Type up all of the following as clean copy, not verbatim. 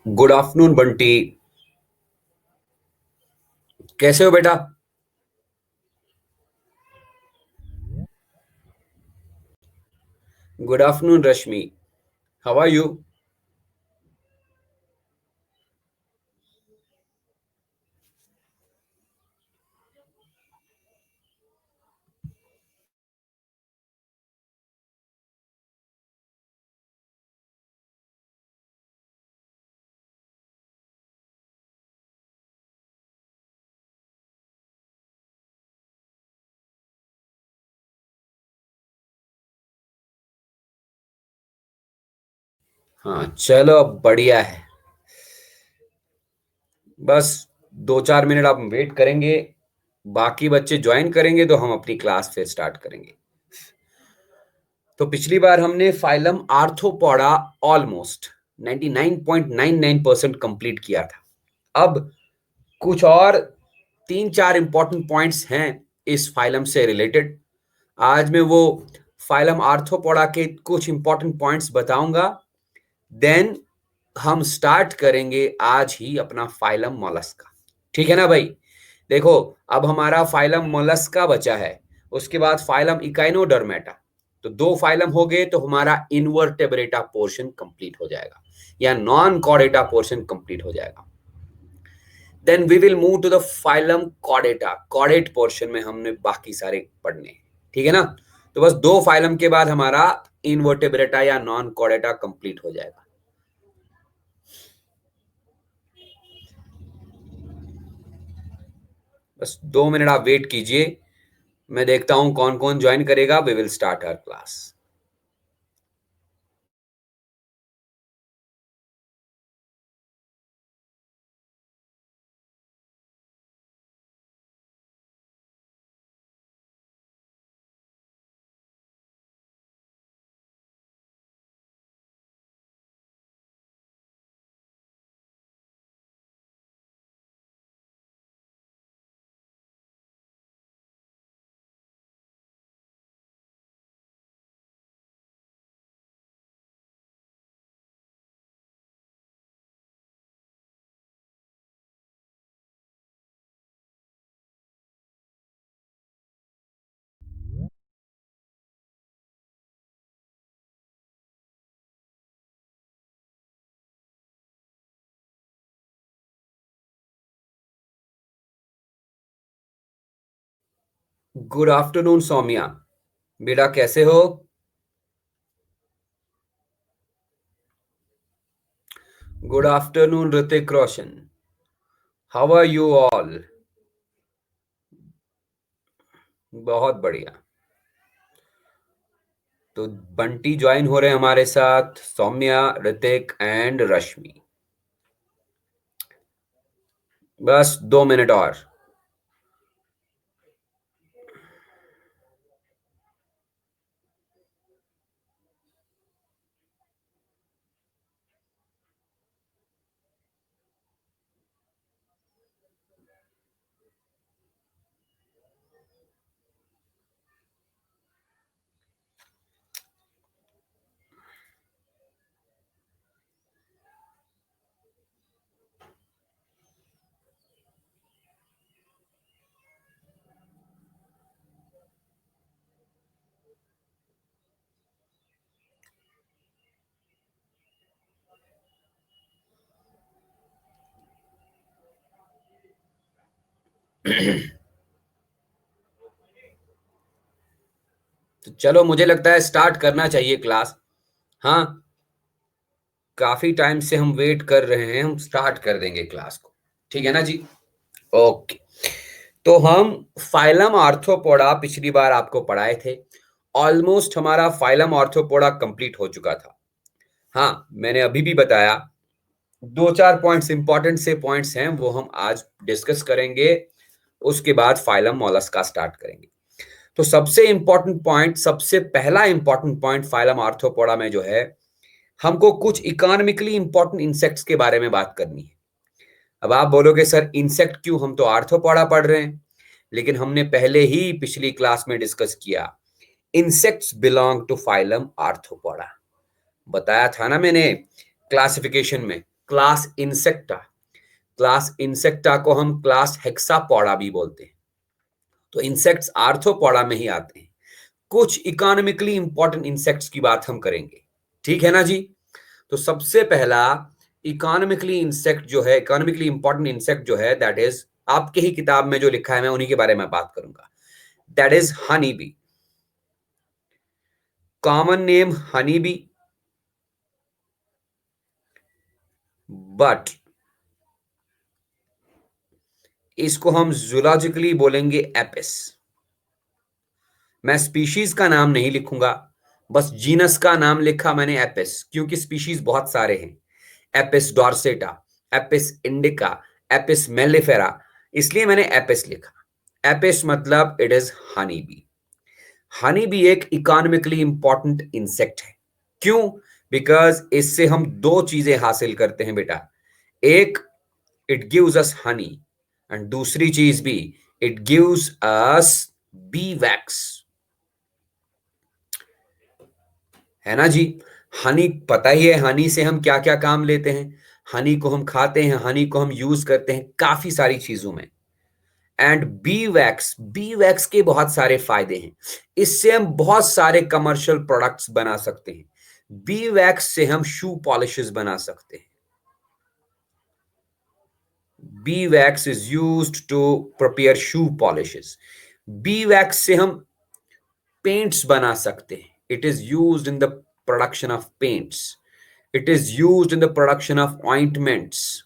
Good afternoon Bunty. कैसे हो बेटा? Good afternoon Rashmi. How are you? हाँ चलो, अब बढ़िया है। बस 2-4 मिनट आप वेट करेंगे, बाकी बच्चे ज्वाइन करेंगे तो हम अपनी क्लास फिर स्टार्ट करेंगे। तो पिछली बार हमने फाइलम आर्थ्रोपोडा ऑलमोस्ट 99.99% कंप्लीट किया था। अब कुछ और 3-4 इंपॉर्टेंट पॉइंट्स हैं इस फाइलम से रिलेटेड। आज मैं वो फाइलम आर्थ्रोपोडा के कुछ इंपॉर्टेंट पॉइंट्स बताऊंगा। देन हम स्टार्ट करेंगे आज ही अपना फाइलम मोलस्का। ठीक है ना भाई? देखो, अब हमारा फाइलम मोलस्का बचा है, उसके बाद फाइलम इकाइनोडर्मेटा। तो 2 फाइलम हो गए तो हमारा इनवर्टेब्रेटा पोर्शन कंप्लीट हो जाएगा या नॉन कॉर्डेटा पोर्शन कंप्लीट हो जाएगा। Then we will move to the phylum chordata. Chordate portion में हमने बाकी सारे पढ़ने हैं। ठीक है ना? तो बस 2 फाइलम के बाद हमारा इनवर्टेब्रेटा या नॉन कॉर्डेटा कंप्लीट हो जाएगा। बस 2 मिनट आप वेट कीजिए, मैं देखता हूं कौन कौन ज्वाइन करेगा। We will start our class. Good afternoon Saumya. बेटा कैसे हो? Good afternoon Hrithik Roshan. How are you all? बहुत बढ़िया। तो बंटी ज्वाइन हो रहे हैं हमारे साथ, सौम्या, ऋतिक एंड रश्मि। बस 2 मिनट और। तो चलो, मुझे लगता है स्टार्ट करना चाहिए क्लास। हाँ, काफी टाइम से हम वेट कर रहे हैं, हम स्टार्ट कर देंगे क्लास को। ठीक है ना जी? ओके। तो हम फाइलम आर्थ्रोपोडा पिछली बार आपको पढ़ाए थे। ऑलमोस्ट हमारा फाइलम आर्थ्रोपोडा कंप्लीट हो चुका था। हाँ, मैंने अभी भी बताया, दो चार पॉइंट्स इंपॉर्टेंट से पॉइंट्स हैं, वो हम आज डिस्कस करेंगे। उसके बाद फाइलम मोलस्का स्टार्ट करेंगे। तो सबसे इंपॉर्टेंट पॉइंट, सबसे पहला इंपॉर्टेंट पॉइंट फाइलम आर्थ्रोपोडा में जो है, हमको कुछ इकोनॉमिकली इंपॉर्टेंट इंसेक्ट्स के बारे में बात करनी है। अब आप बोलोगे सर इंसेक्ट क्यों, हम तो आर्थ्रोपोडा पढ़ रहे हैं। लेकिन हमने पहले ही पिछली क्लास में डिस्कस किया, insects belong to phylum arthropoda. बताया था ना मैंने क्लासिफिकेशन में, क्लास इंसेक्टा, क्लास इंसेक्टा को हम क्लास हेक्सापोडा भी बोलते हैं। तो इंसेक्ट्स आर्थ्रोपोडा में ही आते हैं। कुछ इकोनॉमिकली इंपॉर्टेंट इंसेक्ट्स की बात हम करेंगे। ठीक है ना जी? तो सबसे पहला इकोनॉमिकली इंसेक्ट जो है, इकोनॉमिकली इंपॉर्टेंट इंसेक्ट जो है, दैट इज, आपके ही किताब में जो लिखा है मैं उन्हीं के बारे में बात करूंगा। That is honey B. Common name honey bee, but इसको हम जूलॉजिकली बोलेंगे एपिस। मैं स्पीशीज का नाम नहीं लिखूंगा, बस जीनस का नाम लिखा मैंने एपिस, क्योंकि स्पीशीज बहुत सारे हैं। Apis dorsata, Apis indica, Apis mellifera, इसलिए मैंने एपिस लिखा। एपिस मतलब it is honey bee. Honey bee एक इकोनॉमिकली इंपॉर्टेंट इंसेक्ट है। क्यों? बिकॉज इससे हम दो चीजें हासिल करते हैं बेटा। एक, it gives us Honey, and दूसरी चीज भी, it gives us B wax. है ना जी? हनी पता ही है, हनी से हम क्या क्या काम लेते हैं। हनी को हम खाते हैं, हनी को हम यूज करते हैं काफी सारी चीजों में। एंड बी वैक्स के बहुत सारे फायदे हैं। इससे हम बहुत सारे कमर्शियल प्रोडक्ट्स बना सकते हैं। बी वैक्स से हम शू पॉलिशेस बना सकते हैं। Bee wax is used to prepare shoe polishes. Bee wax से हम पेंट्स बना सकते हैं। It is used in the production of paints. It is used in the production of ointments.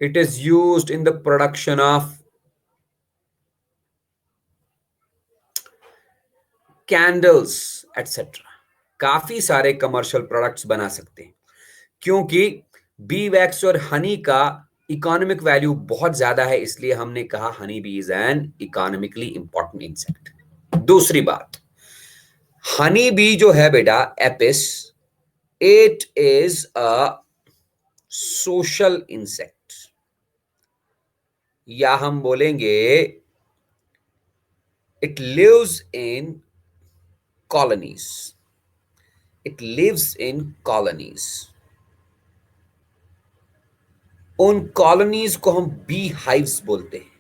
It is used in the production of candles etcetera. काफी सारे commercial products बना सकते हैं, क्योंकि बी वैक्स और हनी का इकोनॉमिक वैल्यू बहुत ज्यादा है, इसलिए हमने कहा honey bee is an economically important insect. दूसरी बात, हनी बी जो है बेटा, Apis, it is a social insect, या हम बोलेंगे it lives in colonies. It lives in colonies. उन कॉलोनीज को हम बी हाइव्स बोलते हैं।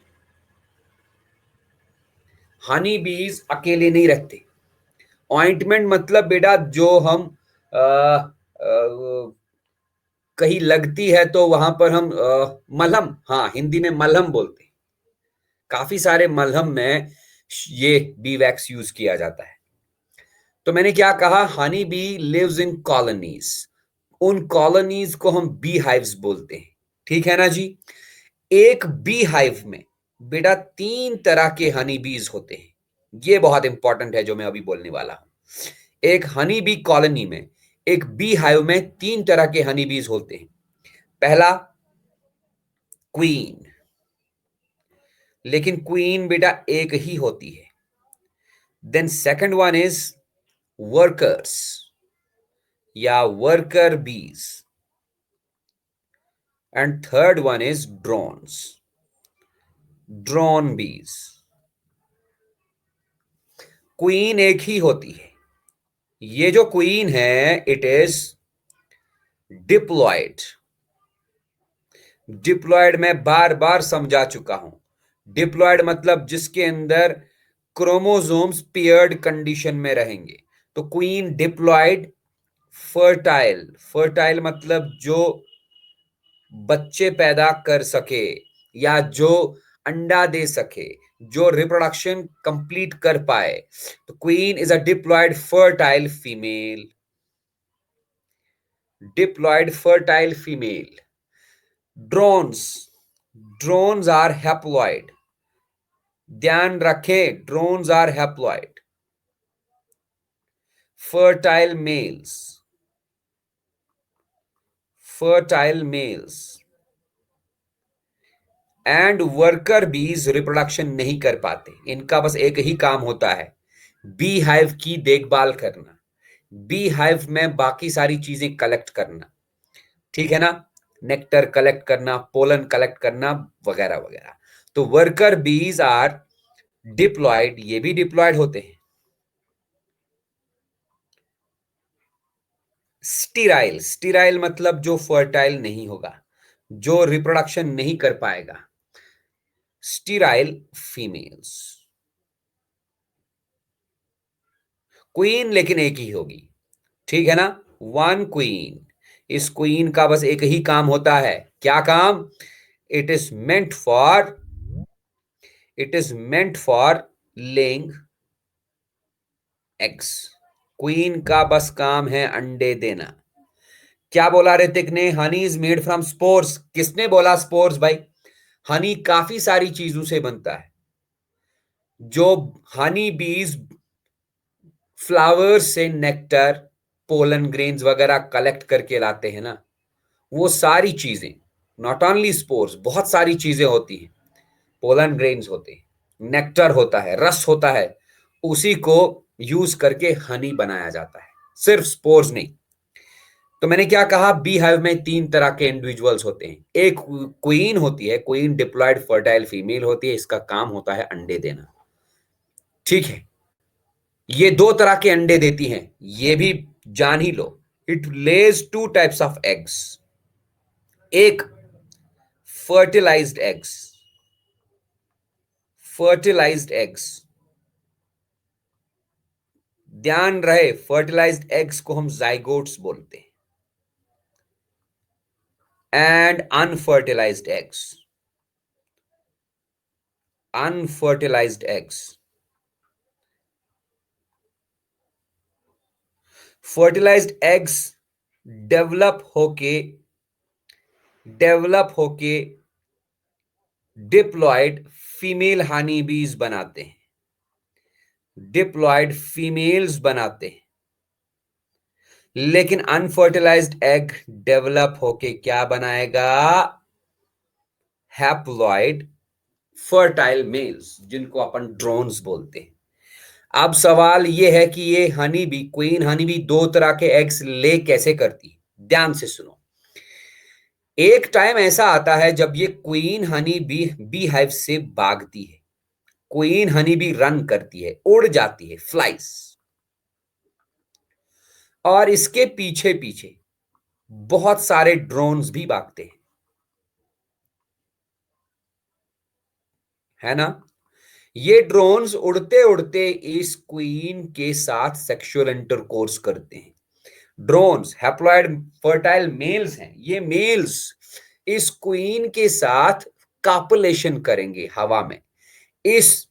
हनी बीज अकेले नहीं रहते। ऑइंटमेंट मतलब बेटा जो हम आ, आ, कहीं लगती है तो वहां पर हम मलहम, हाँ हिंदी में मलहम बोलते हैं। काफी सारे मलहम में ये बी वैक्स यूज किया जाता है। तो मैंने क्या कहा, honey bee lives in colonies. उन कॉलोनीज को हम बी हाइव्स बोलते हैं। ठीक है ना जी? एक बी हाइव में बेटा तीन तरह के हनी बीज होते हैं। ये बहुत इंपॉर्टेंट है जो मैं अभी बोलने वाला हूं। एक हनी बी कॉलोनी में, एक बी हाइव में तीन तरह के हनी बीज होते हैं। पहला, क्वीन। लेकिन क्वीन बेटा एक ही होती है। Then second one is workers या worker bees. And third one is drones, drone bees. Queen एक ही होती है। ये जो क्वीन है, इट इज डिप्लॉयड। डिप्लॉयड मैं बार बार समझा चुका हूं। डिप्लॉयड मतलब जिसके अंदर क्रोमोसोम्स पेयर्ड कंडीशन में रहेंगे। तो क्वीन डिप्लॉयड। फर्टाइल, फर्टाइल मतलब जो बच्चे पैदा कर सके। या जो अंडा दे सके, जो रिप्रोडक्शन कंप्लीट कर पाए, तो queen is a diploid fertile female. Diploid fertile female. Drones, drones are haploid. ध्यान रखें, drones are haploid. Fertile males, fertile males and worker bees reproduction नहीं कर पाते। इनका बस एक ही काम होता है, बी हाइव की देखभाल करना, बी हाइव में बाकी सारी चीजें कलेक्ट करना, ठीक है ना, नेक्टर कलेक्ट करना, पोलन कलेक्ट करना, वगैरह वगैरह। तो वर्कर बीज आर डिप्लॉयड, ये भी डिप्लॉयड होते हैं। स्टीराइल, स्टीराइल मतलब जो फर्टाइल नहीं होगा, जो रिप्रोडक्शन नहीं कर पाएगा। Sterile females. क्वीन लेकिन एक ही होगी, ठीक है ना, वन क्वीन। इस क्वीन का बस एक ही काम होता है, क्या काम? It is meant for, it is meant for laying eggs. Queen का बस काम है अंडे देना। क्या बोला ऋतिक ने? Honey is made from spores. किसने बोला स्पोर्स भाई? हनी काफी सारी चीजों से बनता है। जो हनी बीज फ्लावर्स से नेक्टर, पोलन ग्रेन्स वगैरह कलेक्ट करके लाते हैं ना, वो सारी चीजें, नॉट ओनली स्पोर्स, बहुत सारी चीजें होती हैं। पोलन ग्रेन्स होते हैं, नेक्टर होता है, रस होता है, उसी को यूज करके हनी बनाया जाता है, सिर्फ स्पोर्स नहीं। तो मैंने क्या कहा, बी हाइव में तीन तरह के इंडिविजुअल्स होते हैं। एक क्वीन होती है, क्वीन डिप्लॉयड फर्टाइल फीमेल होती है, इसका काम होता है अंडे देना, ठीक है। ये दो तरह के अंडे देती हैं, ये भी जान ही लो। It lays two types of eggs. एक फर्टिलाइज्ड एग्स, फर्टिलाइज्ड एग्स, ध्यान रहे, फर्टिलाइज्ड एग्स को हम जाइगोट्स बोलते हैं। And unfertilised eggs, unfertilised eggs. Fertilised eggs develop होके डिप्लॉयड फीमेल हनी बीज बनाते हैं, डिप्लॉयड फीमेल्स बनाते हैं। लेकिन अनफर्टिलाइज्ड एग डेवलप होके क्या बनाएगा? हैप्लॉइड फर्टाइल मेल्स, जिनको अपन ड्रोन्स बोलते हैं। अब सवाल यह है कि ये honey bee, queen honey bee, दो तरह के एग्स ले कैसे करती है? ध्यान से सुनो। एक टाइम ऐसा आता है जब ये queen honey bee bee hive से भागती है, क्वीन हनी बी रन करती है, उड़ जाती है, फ्लाइज, और इसके पीछे पीछे बहुत सारे ड्रोन्स भी भागते हैं, है ना। ये ड्रोन्स उड़ते उड़ते इस क्वीन के साथ सेक्सुअल इंटरकोर्स करते हैं। ड्रोन्स हैप्लॉइड फर्टाइल मेल्स हैं, ये मेल्स इस क्वीन के साथ कॉपुलेशन करेंगे हवा में। इस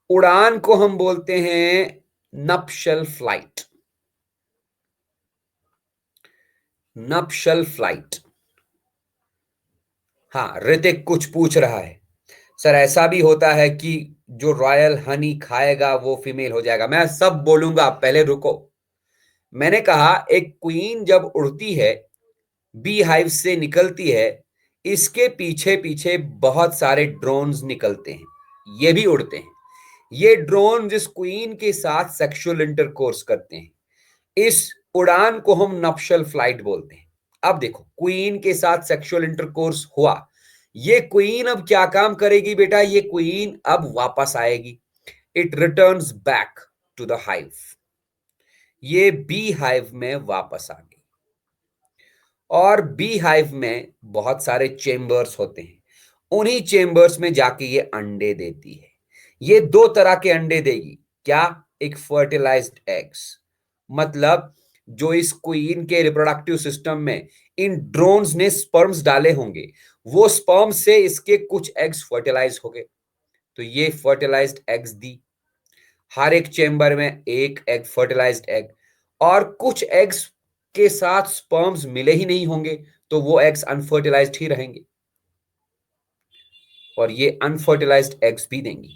उड़ान को हम बोलते हैं नप्शल फ्लाइट, नप्शल फ्लाइट। हाँ, ऋतिक कुछ पूछ रहा है, सर ऐसा भी होता है कि जो रॉयल हनी खाएगा वो फीमेल हो जाएगा? मैं सब बोलूंगा, पहले रुको। मैंने कहा एक क्वीन जब उड़ती है, बी हाइव से निकलती है, इसके पीछे पीछे बहुत सारे ड्रोन्स निकलते हैं, ये भी उड़ते हैं। ये ड्रोन जिस क्वीन के साथ सेक्सुअल इंटरकोर्स करते हैं, इस उड़ान को हम नप्शल फ्लाइट बोलते हैं। अब देखो, क्वीन के साथ सेक्सुअल इंटरकोर्स हुआ, ये क्वीन अब क्या काम करेगी बेटा? ये क्वीन अब वापस आएगी, it returns back to the hive. ये बी हाइव में वापस आ गई, और बी हाइव में बहुत सारे चेंबर्स होते हैं, उन्हीं चेंबर्स में जाके ये अंडे देती है। ये दो तरह के अंडे देगी, क्या? एक फर्टिलाइज्ड एग्स, मतलब जो इस क्वीन के रिप्रोडक्टिव सिस्टम में इन ड्रोन्स ने स्पर्म्स डाले होंगे, वो स्पर्म से इसके कुछ एग्स फर्टिलाइज हो गए, तो ये फर्टिलाइज्ड एग्स दी। हर एक चेंबर में एक एग, फर्टिलाइज्ड एग, और कुछ एग्स के साथ स्पर्म्स मिले ही नहीं होंगे, तो वो एग्स अनफर्टिलाइज्ड ही रहेंगे और ये अनफर्टिलाइज्ड एग्स भी देंगी।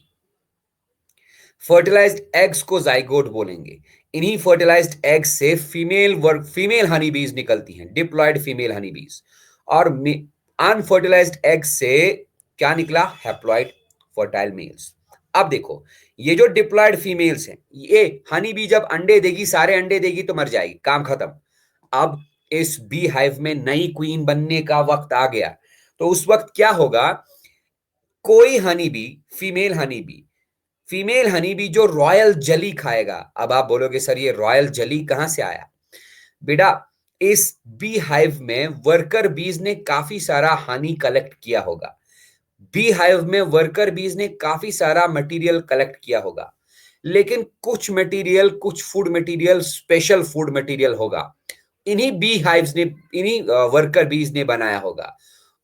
फर्टिलाइज्ड एग्स को जाइगोट बोलेंगे। इन्हीं फर्टिलाइज्ड एग्स से फीमेल हनी बीज निकलती हैं, डिप्लॉयड फीमेल हनी बीज। और अनफर्टिलाइज्ड एग्स से क्या निकला? Haploid fertile males. अब देखो, ये जो डिप्लॉयड फीमेल्स हैं, ये हनी बी जब अंडे देगी, सारे अंडे देगी तो मर जाएगी, काम खत्म। अब इस बी हाइव में नई क्वीन बनने का वक्त आ गया, तो उस वक्त क्या होगा? कोई honey bee, female honey B, female honey bee जो रॉयल जली खाएगा। अब आप बोलोगे सर ये रॉयल जली कहां से आया? बेटा, इस बी हाइव में वर्कर बीज ने काफी सारा हनी कलेक्ट किया होगा। बी हाइव में वर्कर बीज ने काफी सारा मटेरियल कलेक्ट किया होगा, लेकिन कुछ मटेरियल, कुछ food material, special food material होगा, इन्हीं बी हाइव्स ने, इन्हीं वर्कर बीज ने बनाया होगा।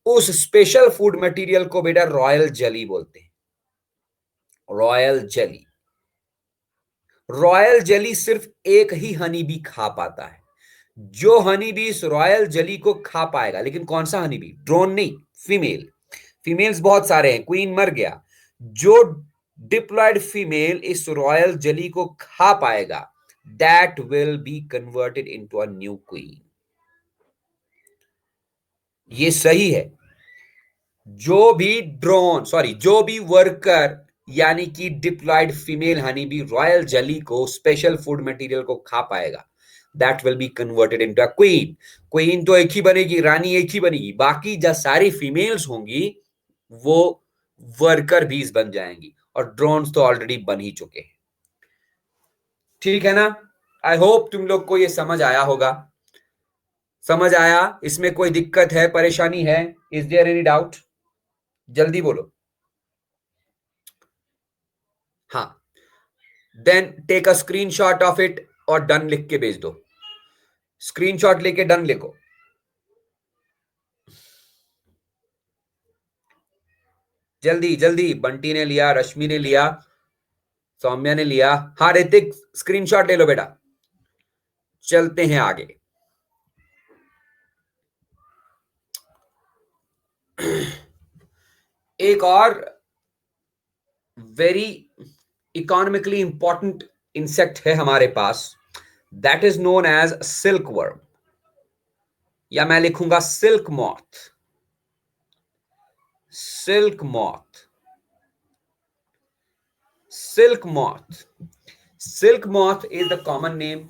उस स्पेशल फूड मटेरियल को बेटा रॉयल जेली बोलते हैं। Royal jelly. रॉयल जेली सिर्फ एक ही हनी बी खा पाता है। जो हनी बी इस रॉयल जेली को खा पाएगा, लेकिन कौन सा हनी बी? ड्रोन नहीं, फीमेल। फीमेल्स बहुत सारे हैं, क्वीन मर गया। जो डिप्लॉयड फीमेल इस रॉयल जेली को खा पाएगा, that will be converted into a new queen. ये सही है। जो भी वर्कर यानी कि diploid female honey bee royal jelly को, स्पेशल फूड मटेरियल को खा पाएगा, that will be converted into a queen. Queen तो एक ही बनेगी, रानी एक ही बनेगी, बाकी जो सारी फीमेल्स होंगी वो वर्कर बीज बन जाएंगी, और ड्रोन्स तो ऑलरेडी बन ही चुके हैं। ठीक है ना? आई होप तुम लोग को ये समझ आया होगा। समझ आया? इसमें कोई दिक्कत है, परेशानी है? Is there any doubt? जल्दी बोलो। हाँ, then take a screenshot of it और डन लिख के भेज दो। स्क्रीनशॉट लेके डन लिखो। जल्दी जल्दी। बंटी ने लिया, रश्मि ने लिया, सौम्या ने लिया। हाँ ऋतिक, स्क्रीनशॉट ले लो बेटा। चलते हैं आगे। एक और वेरी इकोनॉमिकली इंपॉर्टेंट इंसेक्ट है हमारे पास, that is known as silkworm, या मैं लिखूंगा silk moth. Silk moth. Silk moth. Silk moth is the common name.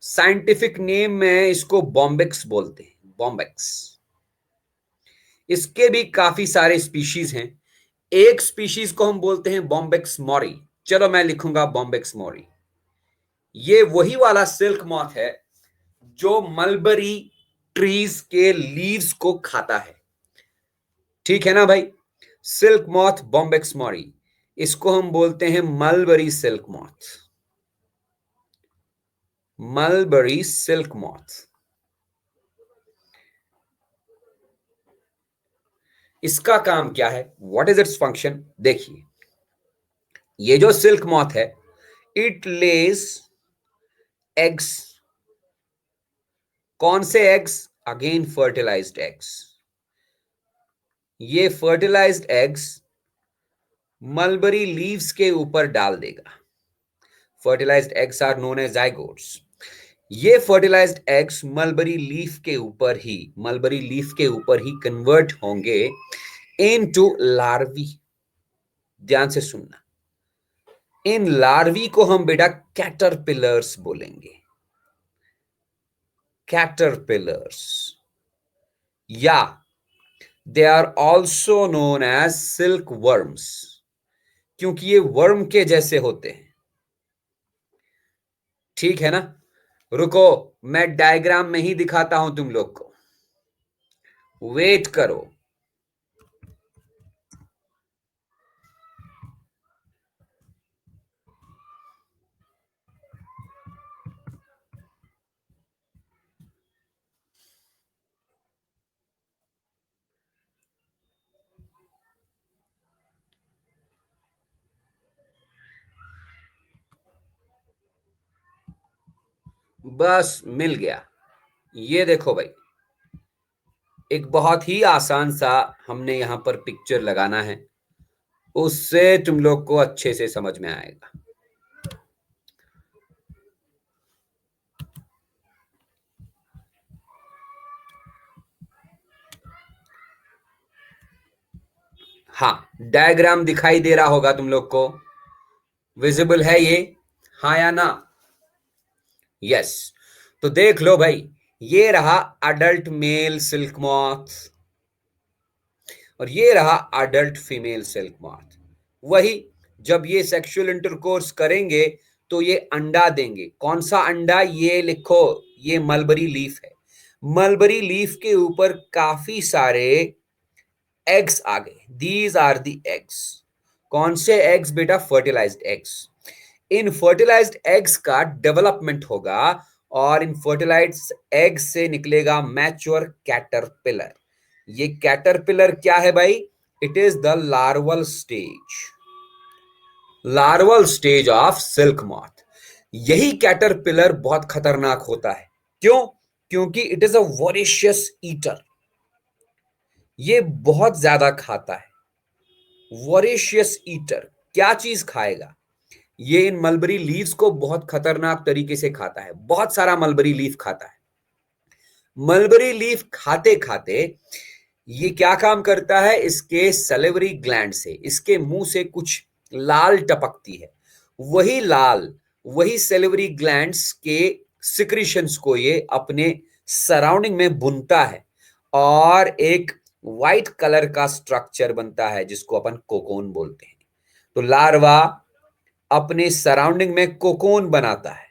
Scientific name में इसको बॉम्बिक्स बोलते हैं, बॉम्बिक्स। इसके भी काफी सारे स्पीशीज हैं। एक स्पीशीज को हम बोलते हैं बॉम्बिक्स मॉरी। चलो मैं लिखूंगा बॉम्बिक्स मॉरी। ये वही वाला सिल्क मॉथ है जो मलबरी ट्रीज के लीव्स को खाता है। ठीक है ना भाई? सिल्क मॉथ, बॉम्बिक्स मॉरी, इसको हम बोलते हैं mulberry silk moth. Mulberry silk moth. इसका काम क्या है? What is its function? देखिए, ये जो सिल्क मॉथ है, इट लेज एग्स। कौन से एग्स? Again fertilized eggs. ये फर्टिलाइज्ड एग्स मलबरी लीव्स के ऊपर डाल देगा। Fertilized eggs are known as zygotes. ये फर्टिलाइज्ड एग्स मलबरी लीफ के ऊपर ही कन्वर्ट होंगे इनटू लार्वी। ध्यान से सुनना, इन लार्वी को हम बेटा कैटरपिलर्स बोलेंगे। कैटरपिलर्स, या they are also known as silk worms, क्योंकि ये वर्म के जैसे होते हैं। ठीक है ना? रुको, मैं डायग्राम में ही दिखाता हूं तुम लोग को, वेट करो। बस मिल गया। ये देखो भाई, एक बहुत ही आसान सा हमने यहां पर पिक्चर लगाना है, उससे तुम लोग को अच्छे से समझ में आएगा। हाँ, डायग्राम दिखाई दे रहा होगा तुम लोग को, विजिबल है ये, हाँ या ना? यस। तो देख लो भाई, ये रहा अडल्ट मेल सिल्क मॉथ और ये रहा अडल्ट फीमेल सिल्क मॉथ। वही, जब ये सेक्सुअल इंटरकोर्स करेंगे तो ये अंडा देंगे। कौन सा अंडा? ये लिखो, ये मलबरी लीफ है। मलबरी लीफ के ऊपर काफी सारे एग्स आ गए। These are the eggs. कौन से एग्स बेटा? Fertilised eggs. इन फर्टिलाइज्ड एग्स का डेवलपमेंट होगा और इन फर्टिलाइज्ड एग्स से निकलेगा मैच्योर कैटरपिलर। ये कैटरपिलर क्या है भाई? It is the larval stage, larval stage of silk moth. यही कैटरपिलर बहुत खतरनाक होता है। क्यों? क्योंकि it is a voracious eater. ये बहुत ज्यादा खाता है। वोरेशियस ईटर क्या चीज खाएगा? ये इन मलबरी लीव्स को बहुत खतरनाक तरीके से खाता है। बहुत सारा मलबरी लीफ खाता है। मलबरी लीफ खाते खाते ये क्या काम करता है? इसके सलिवरी ग्लैंड से, इसके मुंह से कुछ लाल टपकती है। वही लाल, वही सलिवरी ग्लैंड्स के सिक्रीशंस को ये अपने सराउंडिंग में बुनता है और एक व्हाइट कलर का स्ट्रक्चर बनता है जिसको अपन कोकोन बोलते हैं। तो लार्वा अपने सराउंडिंग में कोकोन बनाता है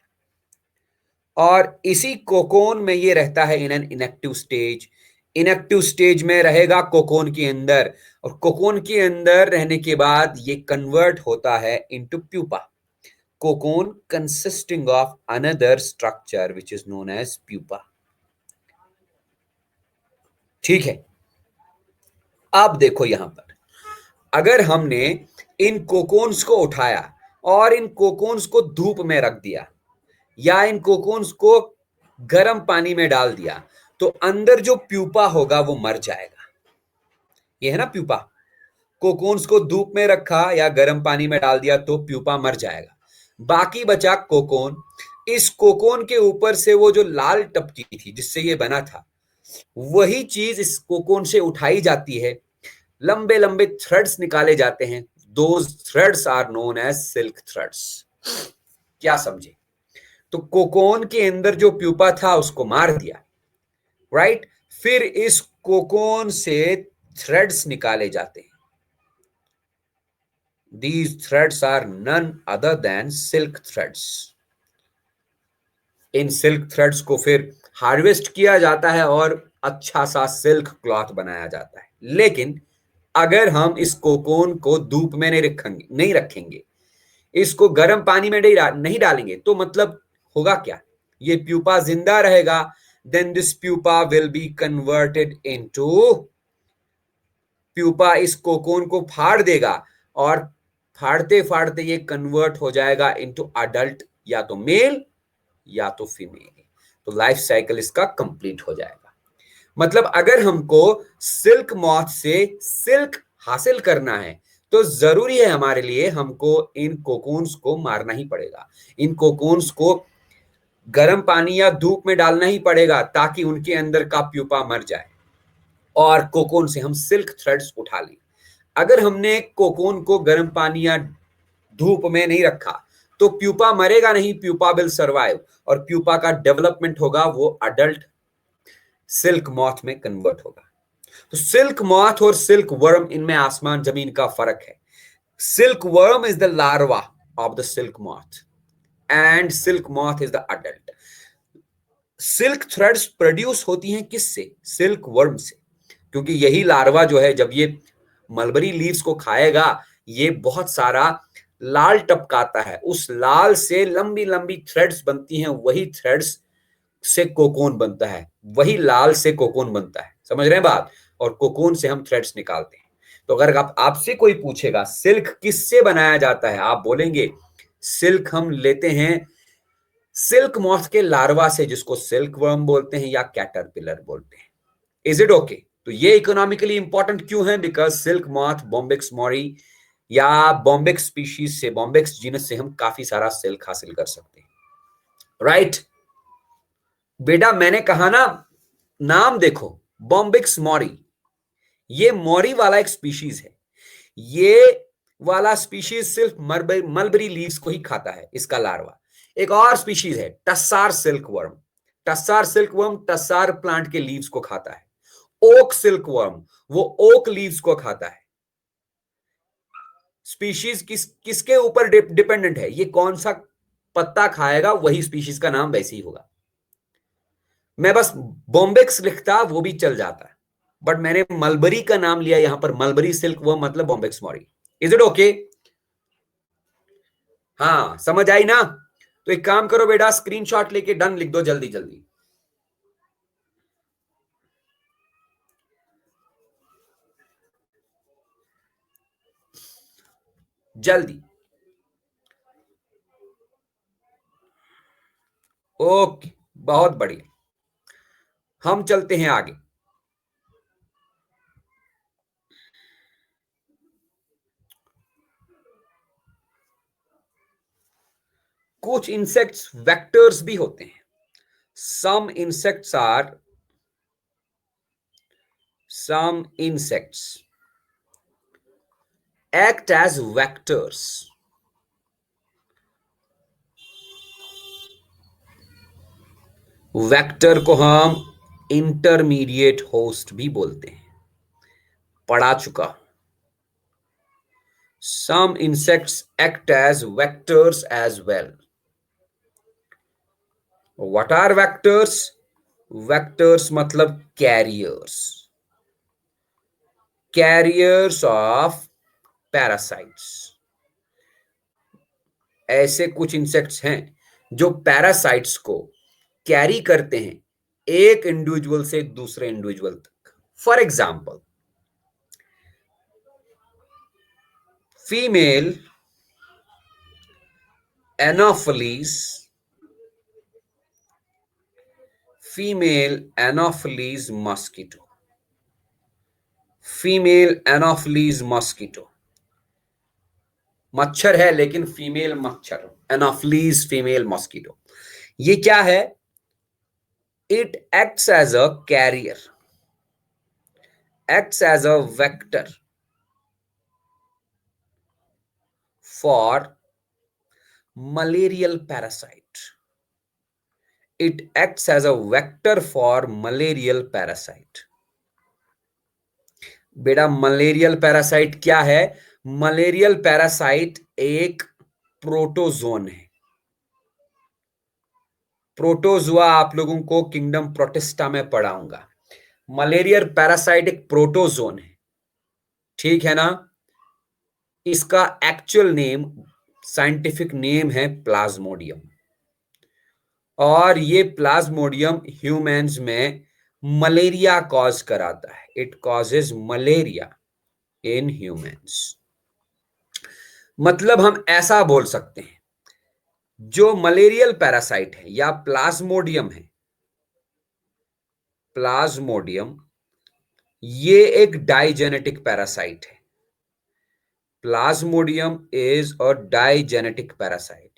और इसी कोकोन में ये रहता है in an inactive stage. Inactive stage में रहेगा कोकोन के अंदर, और कोकोन के अंदर रहने के बाद ये कन्वर्ट होता है into pupa. Cocoon consisting of another structure which is known as pupa. ठीक है, अब देखो यहां पर, अगर हमने इन कोकोन्स को उठाया और इन कोकोन्स को धूप में रख दिया या इन कोकोन्स को गर्म पानी में डाल दिया, तो अंदर जो प्यूपा होगा वो मर जाएगा। ये है ना प्यूपा। कोकोन्स को धूप में रखा या गर्म पानी में डाल दिया तो प्यूपा मर जाएगा। बाकी बचा कोकोन। इस कोकोन के ऊपर से वो जो लाल टपकी थी जिससे ये बना था, वही चीज इस कोकोन से उठाई जाती है। लंबे लंबे थ्रेड्स निकाले जाते हैं। Those threads are known as silk threads. क्या समझे? तो कोकोन के अंदर जो प्यूपा था उसको मार दिया, राइट? फिर इस कोकोन से थ्रेड्स निकाले जाते हैं। These threads are none other than silk threads. In silk threads को फिर हार्वेस्ट किया जाता है और अच्छा सा सिल्क क्लॉथ बनाया जाता है। लेकिन अगर हम इस कोकोन को धूप में नहीं रखेंगे, इसको गर्म पानी में नहीं डालेंगे, तो मतलब होगा क्या? ये प्यूपा जिंदा रहेगा। Then this pupa will be converted into, pupa इस कोकोन को फाड़ देगा और फाड़ते फाड़ते ये कन्वर्ट हो जाएगा इनटू अडल्ट, या तो मेल या तो फीमेल। तो लाइफ साइकिल इसका कंप्लीट हो जाएगा। मतलब अगर हमको सिल्क मॉथ से सिल्क हासिल करना है तो जरूरी है हमारे लिए हमको इन कोकोन्स को मारना ही पड़ेगा। इन कोकोन्स को गर्म पानी या धूप में डालना ही पड़ेगा ताकि उनके अंदर का प्यूपा मर जाए और कोकोन से हम सिल्क थ्रेड्स उठा लें। अगर हमने कोकोन को गर्म पानी या धूप में नहीं रखा तो प्यूपा मरेगा नहीं, प्यूपा विल सर्वाइव और प्यूपा का डेवलपमेंट होगा, वो अडल्ट सिल्क मॉथ में कन्वर्ट होगा। तो सिल्क मॉथ और सिल्क वर्म, इनमें आसमान जमीन का फर्क है। Silk worm is the larva of the silk moth and silk moth is the adult. Silk threads produce होती हैं किससे? सिल्क वर्म से। क्योंकि यही लार्वा जो है, जब ये मलबरी लीव्स को खाएगा, ये बहुत सारा लाल टपकाता है। उस लाल से लंबी लंबी थ्रेड्स बनती हैं, वही थ्रेड्स से कोकोन बनता है, वही लाल से कोकोन बनता है। समझ रहे हैं बात? और कोकोन से हम थ्रेड्स निकालते हैं। तो अगर आपसे कोई पूछेगा सिल्क किससे बनाया जाता है, आप बोलेंगे सिल्क हम लेते हैं सिल्क मॉथ के लार्वा से, जिसको सिल्क वर्म बोलते हैं या कैटरपिलर बोलते हैं। Is it okay? तो ये इकोनॉमिकली इंपॉर्टेंट क्यों है? बिकॉज सिल्क मॉथ बॉम्बिक्स मोरी या बॉम्बिक्स स्पीशीज से, बॉम्बिक्स जीनस से हम काफी सारा सिल्क हासिल कर सकते हैं। राइट बेटा, मैंने कहा ना, नाम देखो, बॉम्बिक्स मोरी, ये मोरी वाला एक स्पीशीज है। ये वाला स्पीशीज सिर्फ मलबरी लीव्स को ही खाता है, इसका लार्वा। एक और स्पीशीज है tussar silkworm. Tussar silkworm tussar plant के लीव्स को खाता है। ओक सिल्क वर्म, वो ओक लीव्स को खाता है। स्पीशीज किसके ऊपर डिपेंडेंट है? ये कौन सा पत्ता खाएगा वही स्पीशीज का नाम वैसे ही होगा। मैं बस बॉम्बिक्स लिखता वो भी चल जाता है, बट मैंने मलबरी का नाम लिया यहां पर, मलबरी सिल्क वर्म मतलब Bombyx Mori. Is it okay? हाँ, समझ आई ना? तो एक काम करो बेटा, स्क्रीनशॉट लेके डन लिख दो जल्दी जल्दी। जल्दी। ओके, बहुत बढ़िया। हम चलते हैं आगे। कुछ इंसेक्ट्स वेक्टर्स भी होते हैं। some insects are some insects act as vectors। Vector को हम इंटरमीडिएट होस्ट भी बोलते हैं, पढ़ा चुका। some insects act as vectors as well। what are vectors? vectors मतलब कैरियर्स, कैरियर्स ऑफ पैरासाइट्स। ऐसे कुछ इंसेक्ट्स हैं जो पैरासाइट्स को कैरी करते हैं एक इंडिविजुअल से दूसरे इंडिविजुअल तक। For example, female anopheles, female anopheles mosquito, female anopheles mosquito, मच्छर है लेकिन फीमेल मच्छर, एनोफिलीज फीमेल मॉस्किटो। ये क्या है? It acts as a carrier, acts as a vector for malarial parasite। it acts as a vector for malarial parasite। बेटा, malarial parasite क्या है? मलेरियल पैरासाइट एक प्रोटोजोन है। प्रोटोजुआ आप लोगों को किंगडम प्रोटिस्टा में पढ़ाऊंगा। मलेरियल पैरासाइट एक प्रोटोजोन है, ठीक है ना? इसका एक्चुअल नेम, साइंटिफिक नेम है प्लाज्मोडियम। और ये प्लाज्मोडियम ह्यूमंस में मलेरिया कॉज कराता है। It causes malaria in humans. मतलब हम ऐसा बोल सकते हैं, जो मलेरियल पैरासाइट है या प्लाज्मोडियम है, प्लाज्मोडियम ये एक डाइजेनेटिक पैरासाइट है। Plasmodium is a digenetic parasite.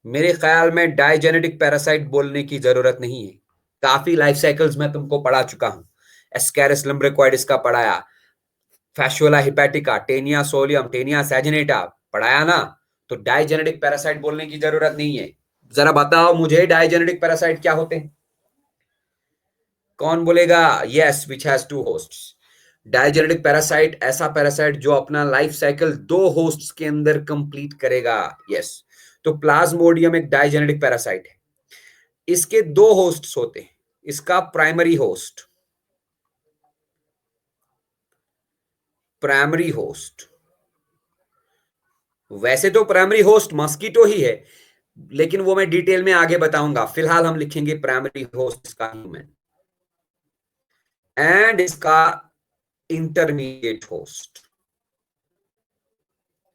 मेरे ख्याल में डाइजेनेटिक पैरासाइट बोलने की जरूरत नहीं है, काफी लाइफ साइकिल्स में तुमको पढ़ा चुका हूं। एस्कैरिस लम्ब्रिकोइडिस का पढ़ाया, Fasciola hepatica, Taenia solium, Taenia saginata पढ़ाया ना। तो डाइजेनेटिक पैरासाइट बोलने की जरूरत नहीं है। जरा बताओ मुझे, डाइजेनेटिक पैरासाइट क्या होते हैं? कौन बोलेगा? Yes, which has two hosts. Digenetic parasite ऐसा पैरासाइट जो अपना लाइफ साइकिल दो होस्ट्स के अंदर कंप्लीट करेगा। यस, तो प्लाज्मोडियम एक डाइजेनेटिक पैरासाइट है। इसके दो होस्ट्स होते हैं। इसका प्राइमरी होस्ट, प्राइमरी होस्ट, वैसे तो प्राइमरी होस्ट मस्कीटो ही है, लेकिन वो मैं डिटेल में आगे बताऊंगा। फिलहाल हम लिखेंगे प्राइमरी होस्ट का ह्यूमन, एंड इसका intermediate host,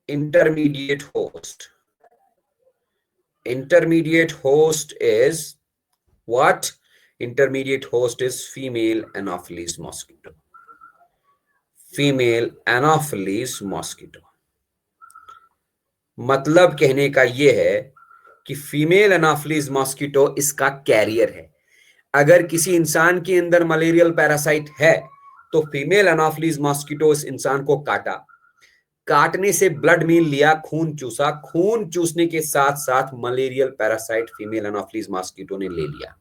intermediate host intermediate host is what? Intermediate host is female Anopheles mosquito. Female Anopheles mosquito. मतलब कहने का यह है कि फीमेल एनाफिलीज मॉस्किटो इसका कैरियर है। अगर किसी इंसान के अंदर मलेरियल पैरासाइट है तो फीमेल एनाफिलीज मॉस्किटो इस इंसान को काटा, काटने से ब्लड मील लिया, खून चूसा, खून चूसने के साथ साथ malarial parasite female Anopheles mosquito ने ले लिया।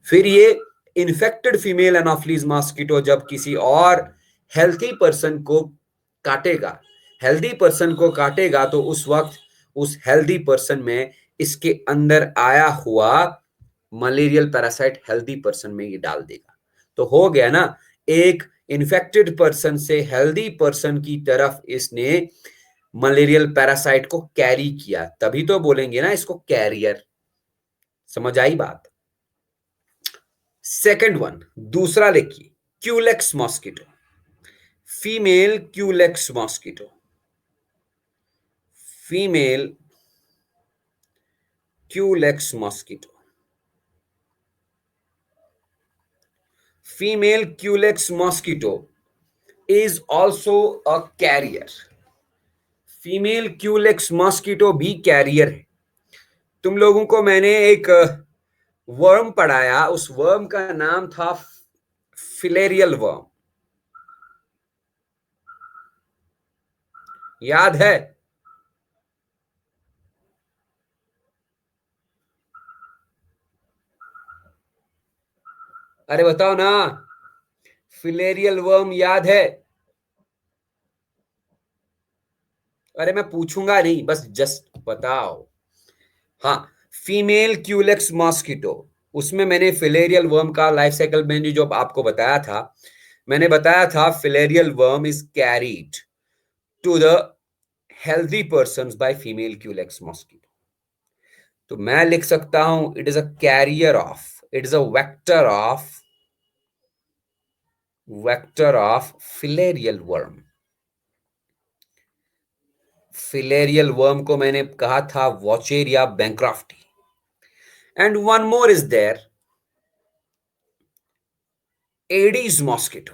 फिर ये इन्फेक्टेड फीमेल एनाफिलीज मॉस्किटो जब किसी और हेल्थी पर्सन को काटेगा, तो उस वक्त उस हेल्दी पर्सन में इसके अंदर आया हुआ मलेरियल पैरासाइट हेल्दी पर्सन में ये डाल देगा। तो हो गया ना, एक इन्फेक्टेड पर्सन से हेल्दी पर्सन की तरफ इसने मलेरियल पैरासाइट को कैरी किया, तभी तो बोलेंगे ना इसको कैरियर। समझ आई बात? सेकंड वन, दूसरा देखिए, Culex mosquito, female Culex mosquito. Female Culex mosquito, female Culex mosquito is also a carrier. Female Culex mosquito भी कैरियर है। तुम लोगों को मैंने एक वर्म पढ़ाया, उस वर्म का नाम था फिलेरियल वर्म, याद है? अरे बताओ ना, फिलेरियल वर्म याद है? अरे मैं पूछूंगा नहीं, बस जस्ट बताओ। हाँ, फीमेल क्यूलेक्स मॉस्किटो, उसमें मैंने फिलेरियल वर्म का लाइफ साइकिल मैंने जो आपको बताया था, मैंने बताया था filarial worm is carried to the healthy person by female Culex mosquito. तो मैं लिख सकता हूं it is a carrier of, it is a vector of filarial worm. Filarial worm को मैंने कहा था Wuchereria bancrofti. And one more is there, Aedes mosquito,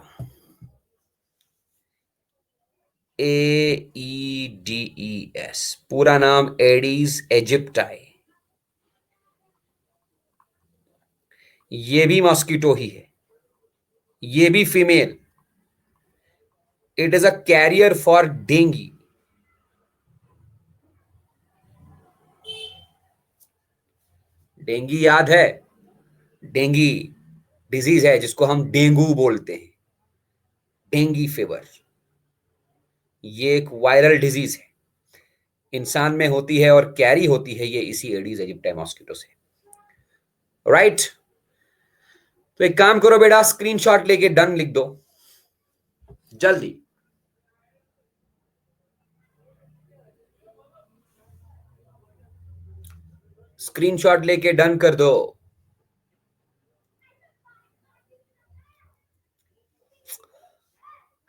AEDES, पूरा नाम एडीज एजिप्टाई। ये भी मॉस्किटो ही है, ये भी female. It is a carrier for dengue. Dengue याद है? डेंगी डिजीज है जिसको हम डेंगू बोलते हैं, डेंगी फीवर। ये एक वायरल डिजीज है, इंसान में होती है और कैरी होती है ये इसी एडीज एजिप्टाई मॉस्किटो से, राइट? तो एक काम करो बेटा, स्क्रीनशॉट लेके डन लिख दो जल्दी। स्क्रीनशॉट लेके डन कर दो।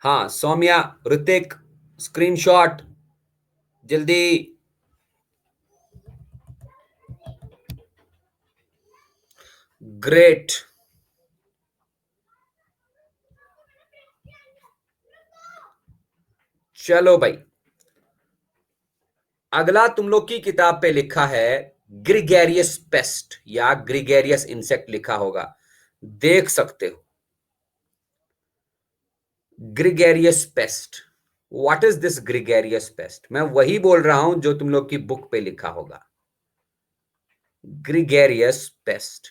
हाँ सौम्या, ऋतिक, स्क्रीनशॉट जल्दी। ग्रेट। चलो भाई, अगला तुम लोग की किताब पे लिखा है ग्रिगेरियस पेस्ट या ग्रिगेरियस इंसेक्ट लिखा होगा, देख सकते हो। Gregarious paste, what is this gregarious paste? मैं वही बोल रहा हूं जो तुम लोग की बुक पे लिखा होगा, gregarious paste.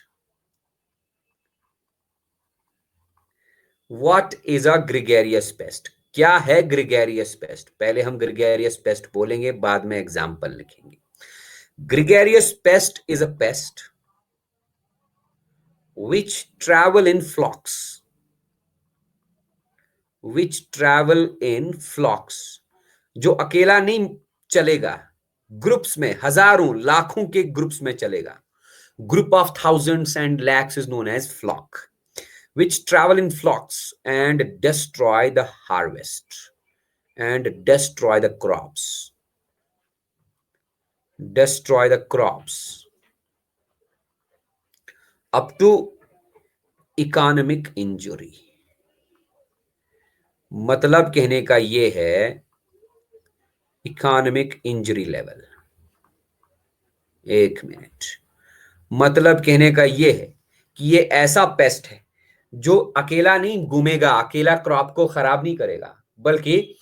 What is a gregarious paste? क्या है ग्रिगेरियस पेस्ट? पहले हम ग्रिगेरियस पेस्ट बोलेंगे, बाद में एग्जाम्पल लिखेंगे। Gregarious paste is a paste which travel in flocks, जो अकेला नहीं चलेगा, ग्रुप्स में, हजारों लाखों के ग्रुप्स में चलेगा। Group of thousands and lakhs is known as flock, which travel in flocks and destroy the harvest and destroy the crops, destroy the crops up to economic injury। मतलब कहने का ये है इकोनॉमिक इंजरी लेवल। एक minute. मतलब कहने का ये है कि ये ऐसा पेस्ट है जो अकेला नहीं घूमेगा, अकेला क्रॉप को खराब नहीं करेगा, बल्कि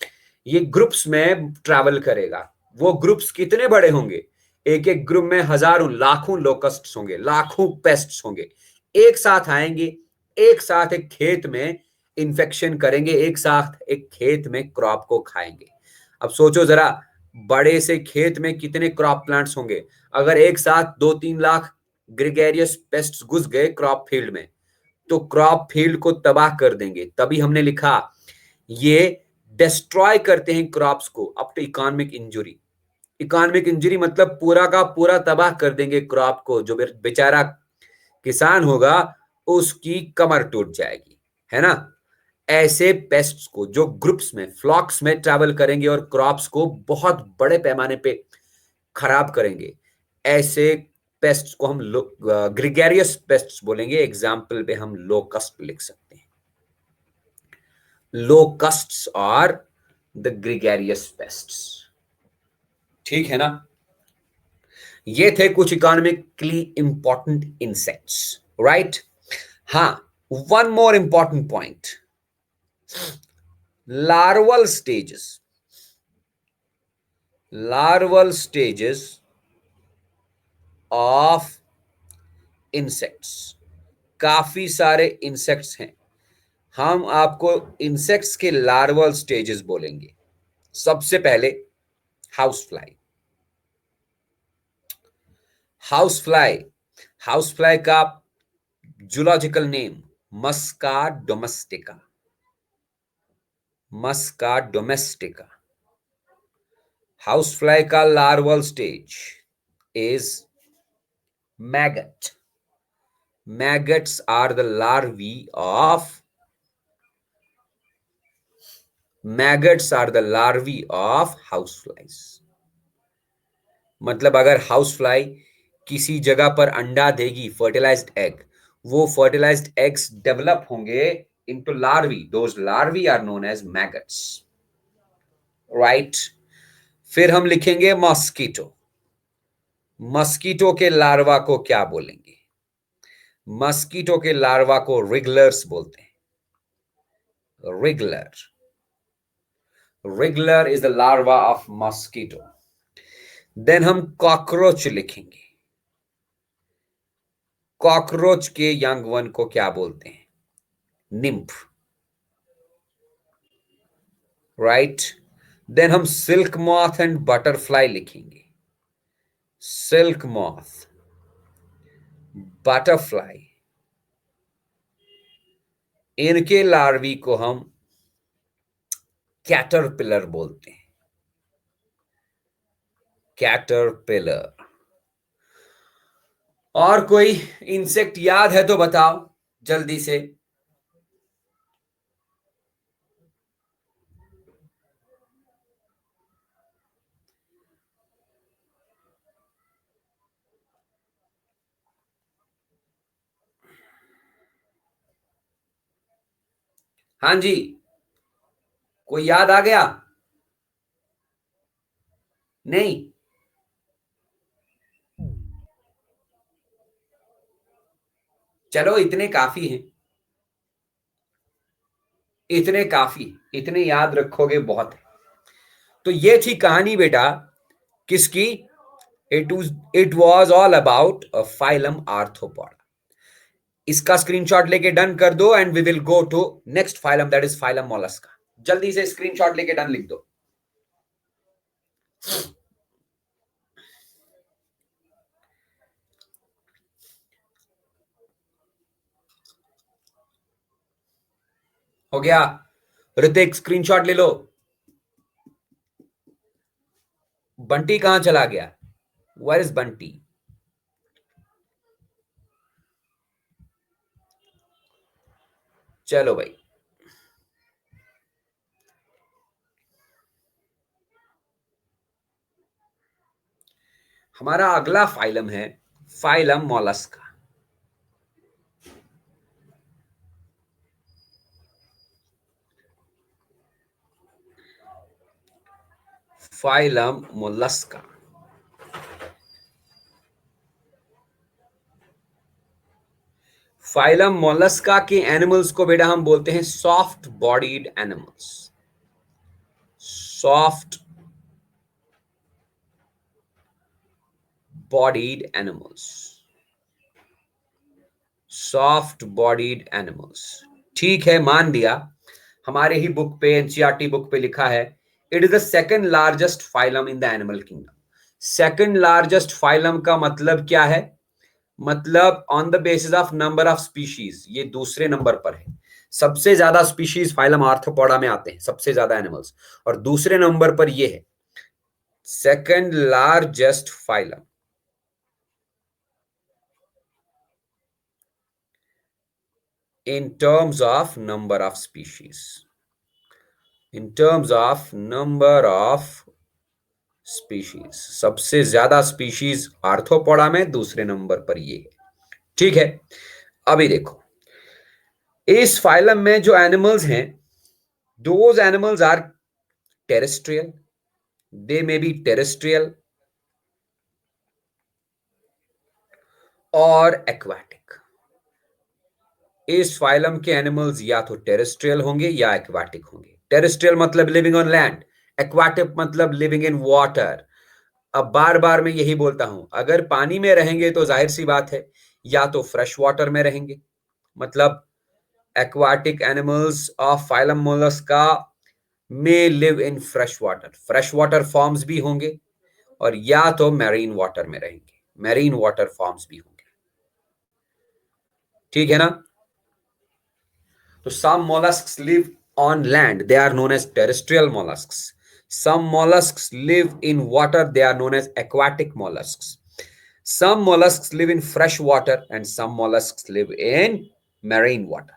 ये ग्रुप्स में ट्रैवल करेगा। वो ग्रुप्स कितने बड़े होंगे? एक एक ग्रुप में हजारों लाखों लोकस्ट्स होंगे, लाखों पेस्ट्स होंगे, एक साथ आएंगे, एक साथ एक खेत में इन्फेक्शन करेंगे, एक साथ एक खेत में क्रॉप को खाएंगे। अब सोचो जरा, बड़े से खेत में कितने क्रॉप प्लांट्स होंगे? अगर एक साथ 2-3 लाख ग्रेगेरियस पेस्ट्स घुस गए क्रॉप फील्ड में, तो क्रॉप फील्ड को तबाह कर देंगे। तभी हमने लिखा ये डिस्ट्रॉय करते हैं क्रॉप्स को up to economic injury. Economic injury मतलब पूरा का पूरा तबाह कर देंगे क्रॉप को। जो बेचारा किसान होगा उसकी कमर टूट जाएगी, है ना? ऐसे पेस्ट्स को जो ग्रुप्स में, फ्लॉक्स में ट्रैवल करेंगे और क्रॉप्स को बहुत बड़े पैमाने पे खराब करेंगे, ऐसे पेस्ट्स को हम ग्रिगेरियस पेस्ट्स बोलेंगे। एग्जाम्पल पे हम लोकस्ट लिख सकते हैं। लोकस्ट्स और द ग्रिगेरियस पेस्ट्स। ठीक है ना? ये थे कुछ इकोनॉमिकली इंपॉर्टेंट इंसेक्ट्स, राइट? हाँ, one more important point, larval stages. Larval stages of insects. काफी सारे इंसेक्ट्स हैं, हम आपको इंसेक्ट्स के लार्वल स्टेजेस बोलेंगे। सबसे पहले house fly. House fly, house fly का जूलॉजिकल नेम मस्का डोमेस्टिका। मस्का डोमेस्टिका। हाउस फ्लाई का larval stage is maggot. Maggots are the larvae of houseflies। मतलब अगर हाउस फ्लाई किसी जगह पर अंडा देगी, फर्टिलाइज्ड एग, वो फर्टिलाइज्ड एग्स डेवलप होंगे into larvae. Those larvae are known as maggots, right? फिर हम लिखेंगे मॉस्किटो। मस्कीटो के लार्वा को क्या बोलेंगे? मस्कीटो के लार्वा को रिगलर्स बोलते हैं। Wriggler. Wriggler is the larva of mosquito. Then हम कॉकरोच लिखेंगे। कॉकरोच के यंग वन को क्या बोलते हैं? Nymph, right? देन हम सिल्क मॉथ एंड बटरफ्लाई लिखेंगे। सिल्क मॉथ, बटरफ्लाई, इनके लार्वी को हम कैटरपिलर बोलते हैं। कैटरपिलर। और कोई इंसेक्ट याद है तो बताओ जल्दी से। हाँ जी, कोई याद आ गया? नहीं? चलो, इतने काफी हैं। इतने काफी, इतने याद रखोगे बहुत है। तो ये थी कहानी बेटा, किसकी? It was all about phylum arthropoda. इसका स्क्रीनशॉट लेके डन कर दो and we will go to next phylum, that is phylum mollusca. जल्दी से स्क्रीनशॉट लेके डन लिख दो। हो गया? ऋतिक स्क्रीनशॉट ले लो। बंटी कहां चला गया? Where is Bunty? चलो भाई। हमारा अगला फाइलम है phylum mollusca. Phylum mollusca. Phylum Mollusca के एनिमल्स को बेटा हम बोलते हैं soft bodied animals. Soft bodied animals. Soft bodied animals. ठीक है, मान लिया। हमारे ही बुक पे, एनसीईआरटी बुक पे लिखा है it is the second largest phylum in the animal kingdom. Second largest phylum का मतलब क्या है? मतलब on the basis of number of species ये दूसरे नंबर पर है। सबसे ज्यादा स्पीशीज फाइलम आर्थ्रोपोडा में आते हैं, सबसे ज्यादा एनिमल्स, और दूसरे नंबर पर ये है second largest phylum in terms of number of species. In terms of number of species, सबसे ज्यादा स्पीशीज आर्थ्रोपोडा में, दूसरे नंबर पर ये है। ठीक है, अभी देखो इस फाइलम में जो एनिमल्स हैं, those animals are terrestrial, they may be terrestrial और एक्वाटिक। इस फाइलम के एनिमल्स या तो टेरेस्ट्रियल होंगे या एक्वाटिक होंगे। टेरेस्ट्रियल मतलब लिविंग ऑन लैंड, एक्वाटिक मतलब लिविंग इन वाटर। अब बार बार मैं यही बोलता हूं, अगर पानी में रहेंगे तो जाहिर सी बात है या तो फ्रेश वाटर में रहेंगे, मतलब aquatic animals of phylum mollusca may live in fresh water, fresh water forms भी होंगे, और या तो मैरीन वाटर में रहेंगे, मैरीन वाटर फॉर्म्स भी होंगे। ठीक है ना? तो some mollusks live on land, they are known as terrestrial mollusks. Some mollusks live in water, they are known as aquatic mollusks. Some mollusks live in fresh water and some mollusks live in marine water.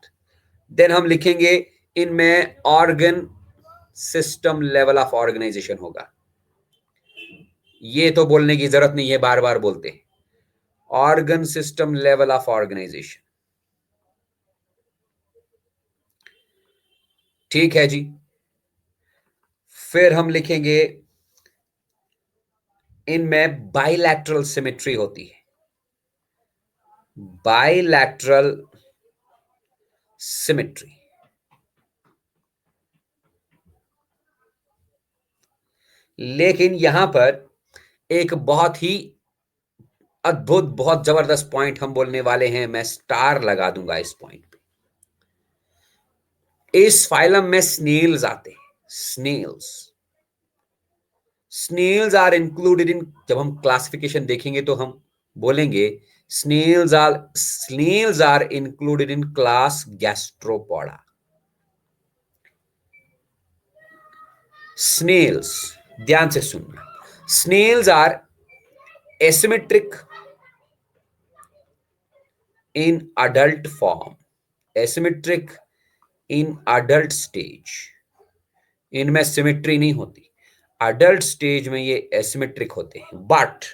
Then हम लिखेंगे इनमें organ system level of organisation होगा। ये तो बोलने की जरूरत नहीं है, बार बार बोलते हैं organ system level of organisation. ठीक है जी। फिर हम लिखेंगे इनमें बाइलैटरल सिमेट्री होती है, बाइलैटरल सिमेट्री। लेकिन यहां पर एक बहुत ही अद्भुत, बहुत जबरदस्त पॉइंट हम बोलने वाले हैं, मैं स्टार लगा दूंगा इस पॉइंट पे। इस फाइलम में स्नेल्स आते हैं, snails. Snails are included in, जब हम क्लासिफिकेशन देखेंगे तो हम बोलेंगे snails are included in class Gastropoda. Snails, ध्यान से सुनना, snails are asymmetric in adult form, asymmetric in adult stage. इनमें सिमेट्री नहीं होती, अडल्ट स्टेज में ये एसिमेट्रिक होते हैं, but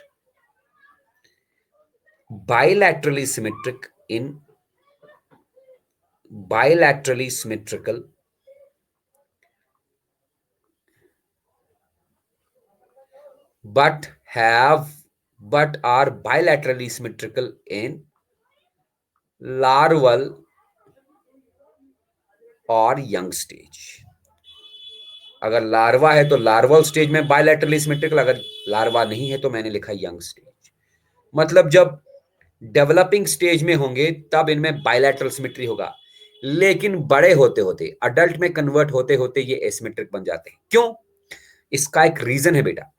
bilaterally symmetric in bilaterally symmetrical but are bilaterally symmetrical in larval और यंग स्टेज। अगर लार्वा है तो लार्वल स्टेज में बायलैटरली सिमेट्रिकल, अगर लार्वा नहीं है तो मैंने लिखा यंग स्टेज। मतलब जब डेवलपिंग स्टेज में होंगे तब इनमें बायलैटरल सिमेट्री होगा, लेकिन बड़े होते होते, अडल्ट में कन्वर्ट होते होते ये एसिमेट्रिक बन जाते हैं। क्यों? इसका एक रीजन है बेटा।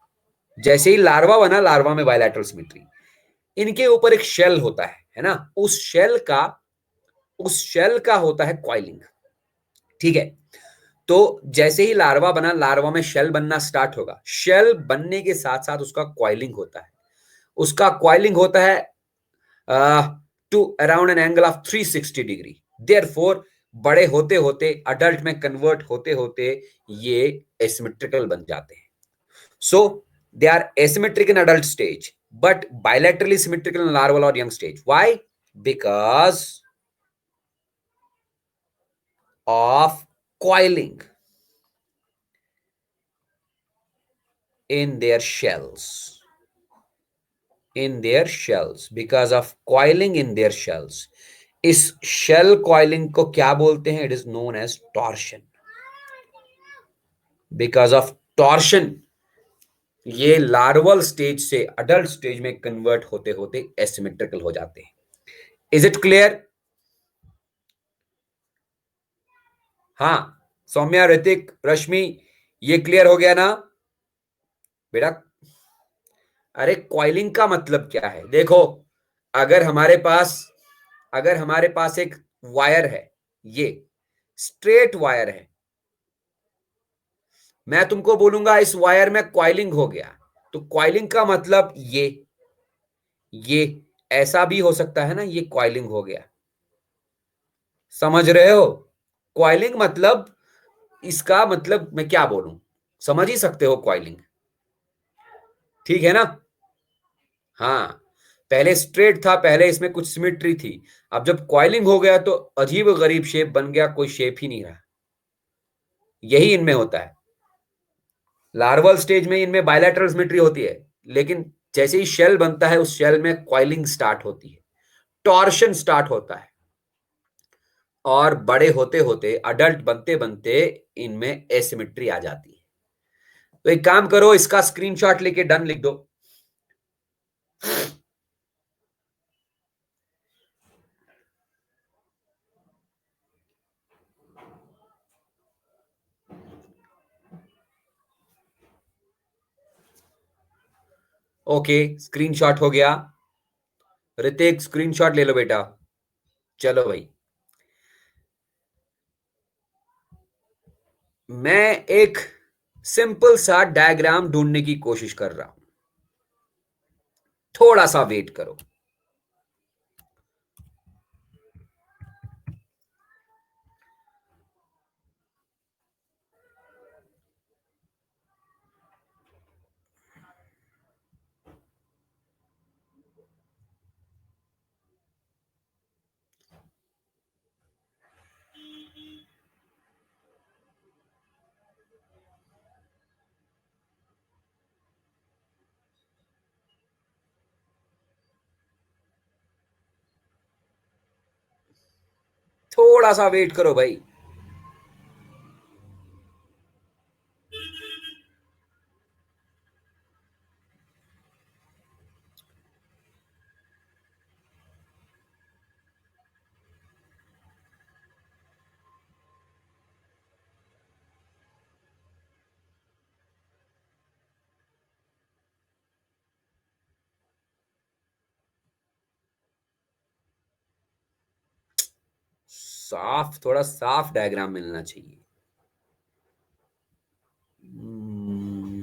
जैसे ही लार्वा बना, लार्वा में बायलैटरल सिमेट्री, इनके ऊपर एक शेल होता है ना, उस शेल का होता है कॉइलिंग। ठीक है, तो जैसे ही लार्वा बना, लार्वा में शेल बनना स्टार्ट होगा, शेल बनने के साथ साथ उसका कॉइलिंग होता है। उसका कॉइलिंग होता है to around an angle of 360 degree. Therefore बड़े होते होते, अडल्ट में कन्वर्ट होते होते ये एसिमेट्रिकल बन जाते हैं। So they are asymmetric in adult stage but bilaterally symmetrical in larval or young stage. Why? Because of coiling in their shells. Because of coiling in their shells. इस shell coiling को क्या बोलते हैं? It is known as torsion. Because of torsion ये larval stage से adult stage में convert होते होते एसिमेट्रिकल हो जाते हैं. Is it clear? हाँ, सौम्या, ऋतिक, रश्मि, ये क्लियर हो गया ना बेटा? अरे कॉइलिंग का मतलब क्या है? देखो, अगर हमारे पास एक वायर है, ये स्ट्रेट वायर है, मैं तुमको बोलूंगा इस वायर में कॉइलिंग हो गया, तो कॉइलिंग का मतलब ये ऐसा भी हो सकता है ना, ये कॉइलिंग हो गया. समझ रहे हो? कॉइलिंग मतलब, इसका मतलब मैं क्या बोलूं, समझ ही सकते हो कॉइलिंग. ठीक है ना? हाँ, पहले स्ट्रेट था, पहले इसमें कुछ सिमेट्री थी. अब जब कॉइलिंग हो गया तो अजीब गरीब शेप बन गया, कोई शेप ही नहीं रहा. यही इनमें होता है. लार्वल स्टेज में इनमें बायलैटरल सिमेट्री होती है, लेकिन जैसे ही शेल बनता है उस शेल में कॉइलिंग स्टार्ट होती है, टॉर्शन स्टार्ट होता है, और बड़े होते होते अडल्ट बनते बनते इनमें एसिमेट्री आ जाती है. तो एक काम करो, इसका स्क्रीनशॉट लेके डन लिख दो. ओके, स्क्रीनशॉट हो गया. ऋतिक, स्क्रीनशॉट ले लो बेटा. चलो भाई, मैं एक सिंपल सा डायग्राम ढूंढने की कोशिश कर रहा हूं, थोड़ा सा वेट करो. थोड़ा सा वेट करो भाई. थोड़ा साफ डायग्राम मिलना चाहिए. हम्म,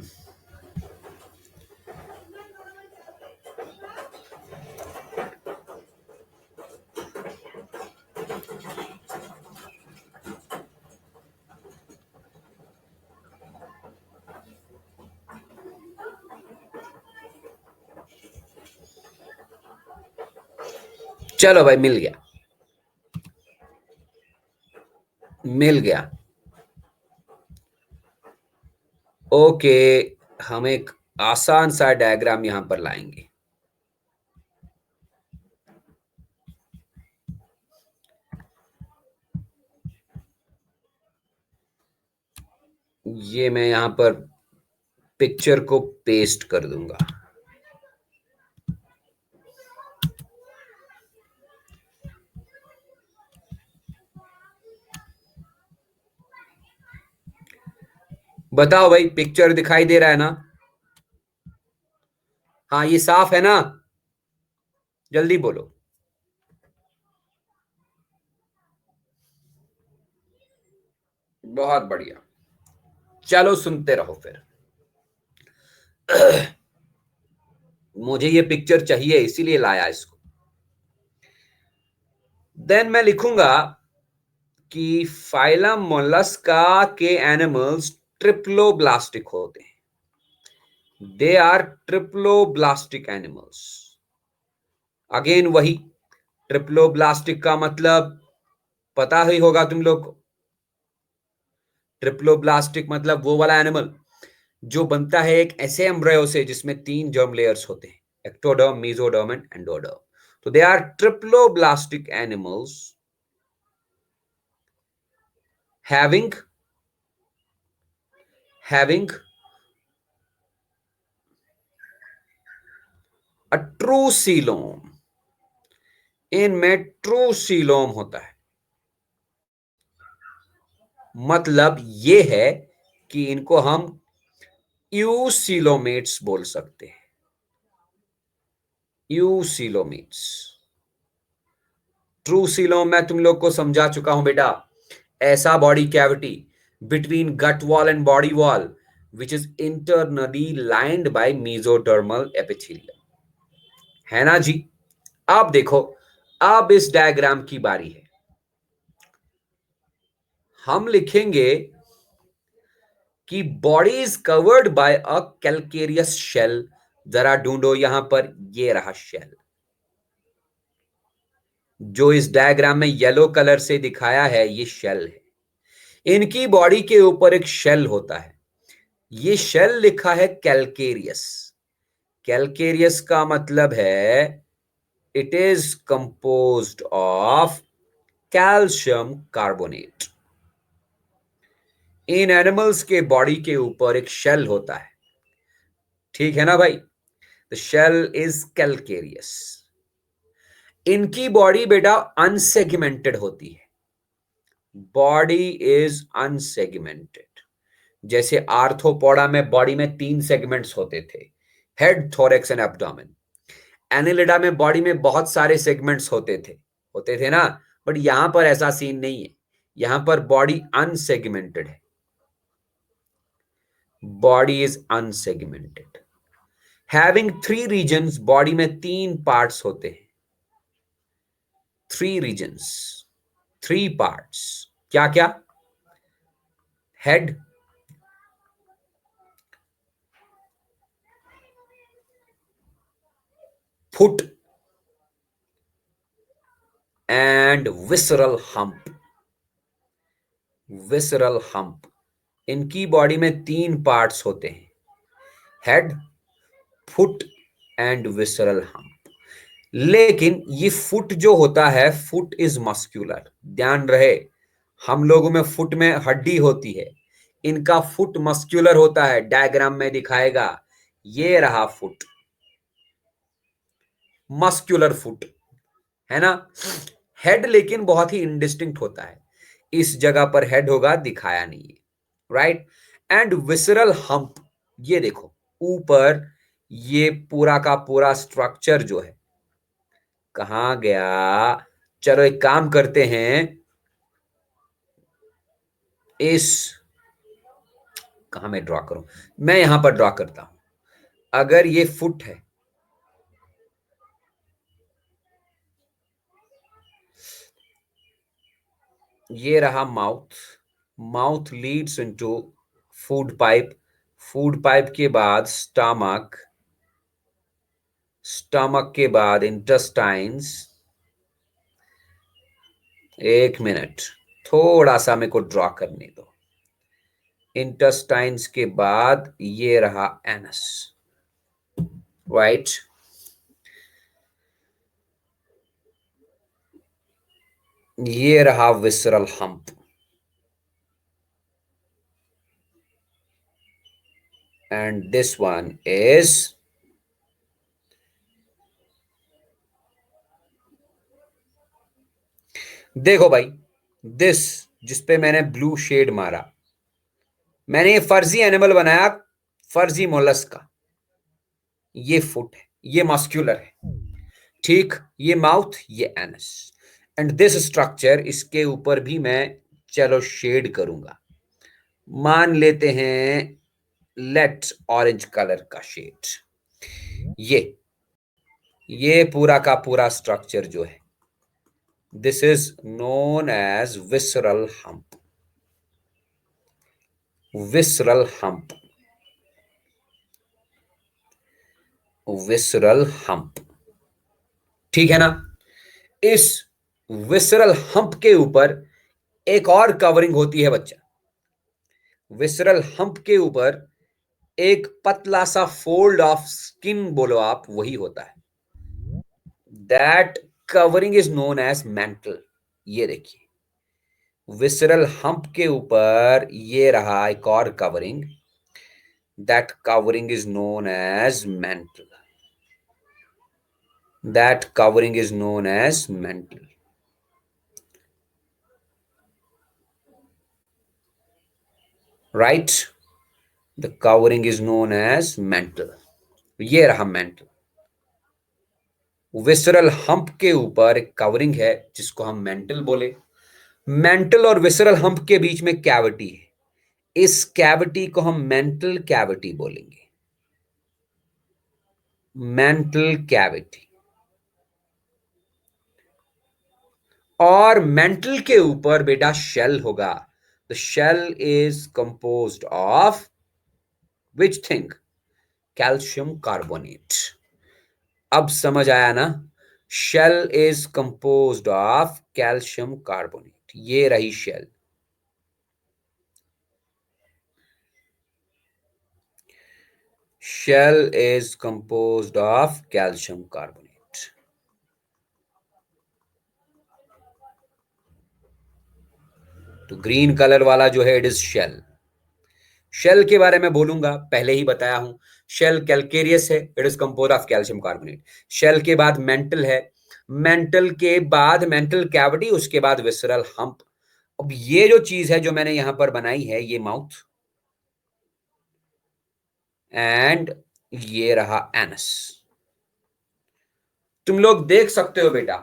चलो भाई, मिल गया. मिल गया. ओके, हम एक आसान सा डायग्राम यहां पर लाएंगे. ये मैं यहां पर पिक्चर को पेस्ट कर दूंगा. बताओ भाई, पिक्चर दिखाई दे रहा है ना? हाँ, ये साफ है ना? जल्दी बोलो. बहुत बढ़िया. चलो सुनते रहो फिर. मुझे ये पिक्चर चाहिए, इसीलिए लाया इसको. देन मैं लिखूंगा कि फाइलम मोलस्का के एनिमल्स ट्रिप्लोब्लास्टिक होते हैं. They are triploblastic animals. Again वही, ट्रिप्लोब्लास्टिक का मतलब पता ही होगा तुम लोग को। ट्रिप्लोब्लास्टिक मतलब वो वाला एनिमल जो बनता है एक ऐसे एम्ब्रायो से जिसमें 3 जर्म लेयर्स होते हैं, एक्टोडर्म, मेसोडर्म एंड एंडोडर्म। तो they are triploblastic animals having having a true coelom। इनमें ट्रू सीलोम होता है। मतलब ये है कि इनको हम यूसिलोमेट्स बोल सकते हैं। यूसिलोमेट्स। ट्रू सीलोम मैं तुम लोग को समझा चुका हूं बेटा। ऐसा body cavity between gut wall and body wall which is internally lined by mesodermal epithelium, है ना जी। अब देखो, अब इस डायग्राम की बारी है। हम लिखेंगे कि body is covered by a calcareous shell. जरा ढूंढो यहां पर, ये रहा शेल जो इस डायग्राम में येलो कलर से दिखाया है, ये शेल है। इनकी बॉडी के ऊपर एक शेल होता है। ये शेल लिखा है कैलकेरियस। कैलकेरियस का मतलब है it is composed of calcium carbonate. In animals के बॉडी के ऊपर एक शेल होता है, ठीक है ना भाई। The shell is calcareous. इनकी बॉडी बेटा अनसेगमेंटेड होती है। Body is unsegmented. जैसे आर्थ्रोपोडा में बॉडी में 3 सेगमेंट्स होते थे, head, thorax and abdomen. Annelida में बॉडी में बहुत सारे सेगमेंट्स होते थे ना। बट यहां पर ऐसा सीन नहीं है। यहां पर बॉडी अनसेगमेंटेड है। Body is unsegmented, having 3 regions. Body में 3 पार्ट्स होते हैं। 3 रीजन्स, 3 पार्ट्स। क्या क्या? Head, foot and visceral hump. Visceral hump. इनकी बॉडी में 3 पार्ट्स होते हैं, head, foot and visceral hump. लेकिन ये फुट जो होता है, फुट इज मस्क्यूलर। ध्यान रहे, हम लोगों में फुट में हड्डी होती है, इनका फुट मस्क्यूलर होता है। डायग्राम में दिखाएगा, ये रहा फुट, मस्क्यूलर फुट, है ना। हेड लेकिन बहुत ही इंडिस्टिंक्ट होता है। इस जगह पर हेड होगा, दिखाया नहीं है, राइट। एंड विसरल हम्प, ये देखो ऊपर, ये पूरा का पूरा स्ट्रक्चर जो है कहां गया। चलो एक काम करते हैं, इस कहां मैं ड्रॉ करूं, मैं यहां पर ड्रॉ करता हूं। अगर ये फुट है, ये रहा mouth. Mouth Leeds into food pipe. Food pipe के बाद स्टमक, स्टमक के बाद इंटेस्टाइन्स। एक मिनट, थोड़ा सा मेरे को ड्रॉ करने दो। इंटेस्टाइन्स के बाद ये रहा एनस, राइट। ये रहा visceral hump and this one is, देखो भाई, दिस जिसपे मैंने ब्लू शेड मारा, मैंने ये फर्जी एनिमल बनाया, फर्जी मोलस्क का। ये फुट है, ये मस्क्यूलर है, ठीक। ये माउथ, ये एनस एंड दिस स्ट्रक्चर, इसके ऊपर भी मैं चलो शेड करूंगा। मान लेते हैं लेट ऑरेंज कलर का शेड। ये पूरा का पूरा स्ट्रक्चर जो है, this is known as visceral hump. Visceral hump. Visceral hump, ठीक है ना। इस विसरल हम्प के ऊपर एक और कवरिंग होती है बच्चा। विसरल हम्प के ऊपर एक पतला सा फोल्ड ऑफ स्किन बोलो आप, वही होता है। That covering is known as mantle. ये देखिए, विसरल हम्प के ऊपर ये रहा एक और covering. That covering is known as mantle. That covering is known as mantle. Right, the covering is known as mantle. ये रहा मेंटल। विसरल हम्प के ऊपर एक कवरिंग है जिसको हम मेंटल बोले। मेंटल और विसरल हम्प के बीच में कैविटी है, इस कैविटी को हम मेंटल कैविटी बोलेंगे। Mantle cavity. और मेंटल के ऊपर बेटा शेल होगा। The shell is composed of which thing? Calcium carbonate. अब समझ आया ना? Shell is composed of calcium carbonate. ये रही shell. Shell is composed of calcium carbonate. तो ग्रीन कलर वाला जो है इट इज शेल। शेल के बारे में बोलूंगा, पहले ही बताया हूं। शेल कैलकेरियस है, it is compose of calcium carbonate. Shell के बाद मेंटल है, मेंटल के बाद मेंटल कैविटी, उसके बाद विसरल हम्प। अब ये जो चीज है जो मैंने यहां पर बनाई है, ये माउथ एंड ये रहा एनस। तुम लोग देख सकते हो बेटा,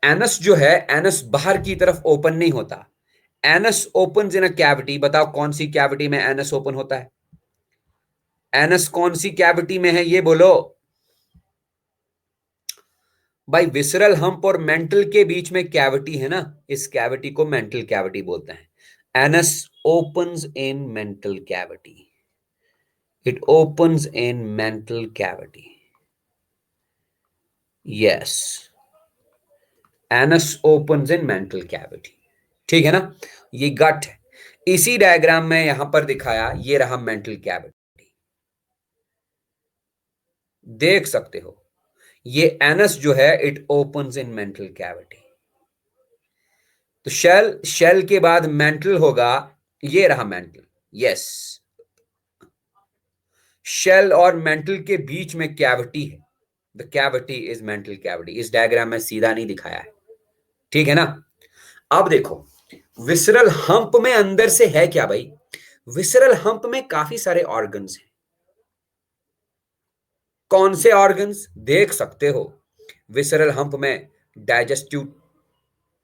एनस जो है, एनस बाहर की तरफ ओपन नहीं होता। Anus open in a cavity. बताओ कौन सी कैविटी में एनस ओपन होता है? एनस कौन सी कैविटी में है ये बोलो भाई। विसरल हम्प और मेंटल के बीच में कैविटी है ना, इस कैविटी को मेंटल कैविटी बोलते हैं। Anus opens in mantle cavity. It opens in mantle cavity. Yes, anus opens in mantle cavity. ठीक है ना। ये गट है, इसी डायग्राम में यहां पर दिखाया, ये रहा मेंटल कैविटी। देख सकते हो, ये एनस जो है it opens in mantle cavity. तो शेल, शेल के बाद मेंटल होगा, ये रहा मेंटल। यस, शेल और मेंटल के बीच में कैविटी है। The cavity is mantle cavity. इस डायग्राम में सीधा नहीं दिखाया है, ठीक है ना। अब देखो, विसरल हम्प में अंदर से है क्या भाई? विसरल हम्प में काफी सारे ऑर्गन्स हैं। कौन से ऑर्गन्स देख सकते हो? विसरल हम्प में डाइजेस्टिव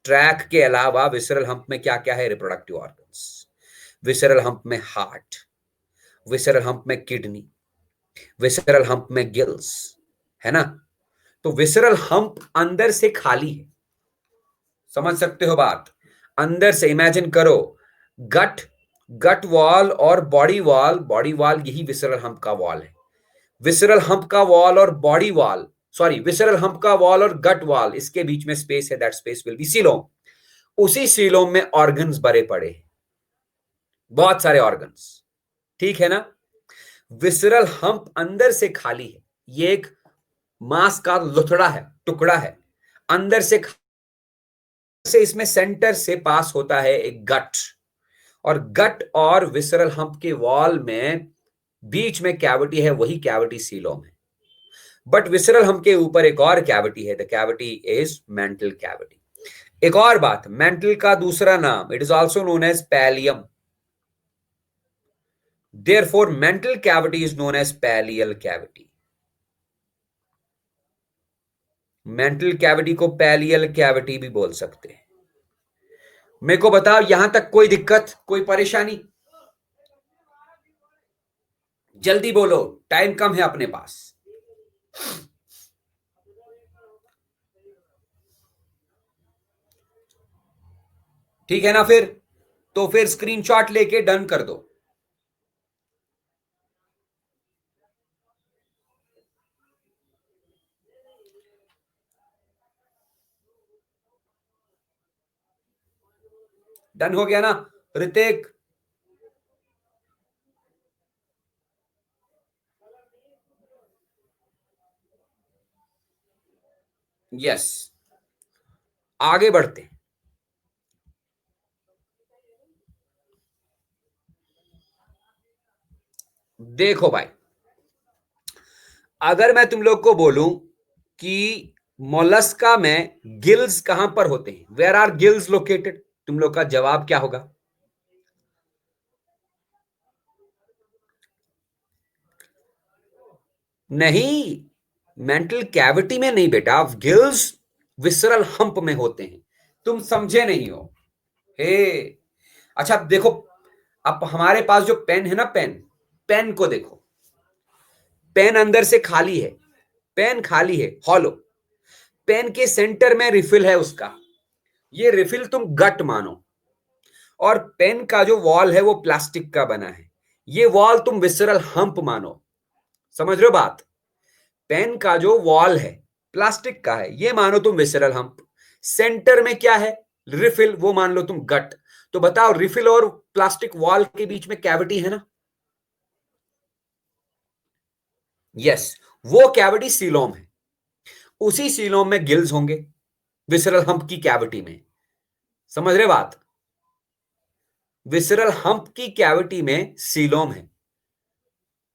ट्रैक के अलावा विसरल हम्प में क्या क्या है? Reproductive organs. विसरल हम्प में हार्ट, विसरल हम्प में किडनी, विसरल हम्प में गिल्स, है ना। तो विसरल हम्प अंदर से खाली है। समझ सकते हो बात? अंदर से इमेजिन करो, गट, गट वॉल और बॉडी वॉल, बॉडी वॉल यही विसरल हम्प का वॉल है। विसरल हम्प का वॉल और body wall, sorry, visceral hump का वॉल और गट वॉल, इसके बीच में स्पेस है, that space will be coelom. उसी सीलोम में ऑर्गन्स भरे पड़े हैं, बहुत सारे ऑर्गन्स, ठीक है ना। विसरल हम्प अंदर से खाली है, ये एक मांस का लुथड़ा है, टुकड़ा है। अंदर से इसमें सेंटर से पास होता है एक गट, और गट और विसरल हम्प के वॉल में बीच में कैविटी है, वही कैविटी सीलोम है। बट विसरल हम्प के ऊपर एक और कैविटी है, the cavity is mantle cavity. एक और बात, मेंटल का दूसरा नाम, it is also known as pallium. Therefore mantle cavity is known as pallial cavity. Mantle cavity को पैलियल कैविटी भी बोल सकते हैं। मेरे को बताओ, यहां तक कोई दिक्कत, कोई परेशानी? जल्दी बोलो, टाइम कम है अपने पास। ठीक है ना फिर? तो फिर स्क्रीनशॉट लेके डन कर दो। डन हो गया ना ऋतिक? यस, आगे बढ़ते हैं। देखो भाई, अगर मैं तुम लोग को बोलूं कि मोलस्का में गिल्स कहां पर होते हैं, वेयर आर गिल्स लोकेटेड, तुम लोग का जवाब क्या होगा? नहीं, मेंटल कैविटी में नहीं बेटा, गिल्स विसरल हम्प में होते हैं। तुम समझे नहीं हो। हे, अच्छा देखो, अब हमारे पास जो पेन है ना, पेन, पेन को देखो, पेन अंदर से खाली है, पेन खाली है, हॉलो। पेन के सेंटर में रिफिल है उसका, ये रिफिल तुम गट मानो। और पेन का जो वॉल है वो प्लास्टिक का बना है, ये वॉल तुम विसरल हम्प मानो। समझ रहे हो बात? पेन का जो वॉल है प्लास्टिक का है, ये मानो तुम विसरल हम्प। सेंटर में क्या है? रिफिल, वो मान लो तुम गट। तो बताओ, रिफिल और प्लास्टिक वॉल के बीच में कैविटी है ना? यस, वो कैविटी सीलोम है। उसी सीलोम में गिल्स होंगे, विसरल हम्प की कैविटी में। समझ रहे बात? विसरल हम्प की कैविटी में सीलोम है,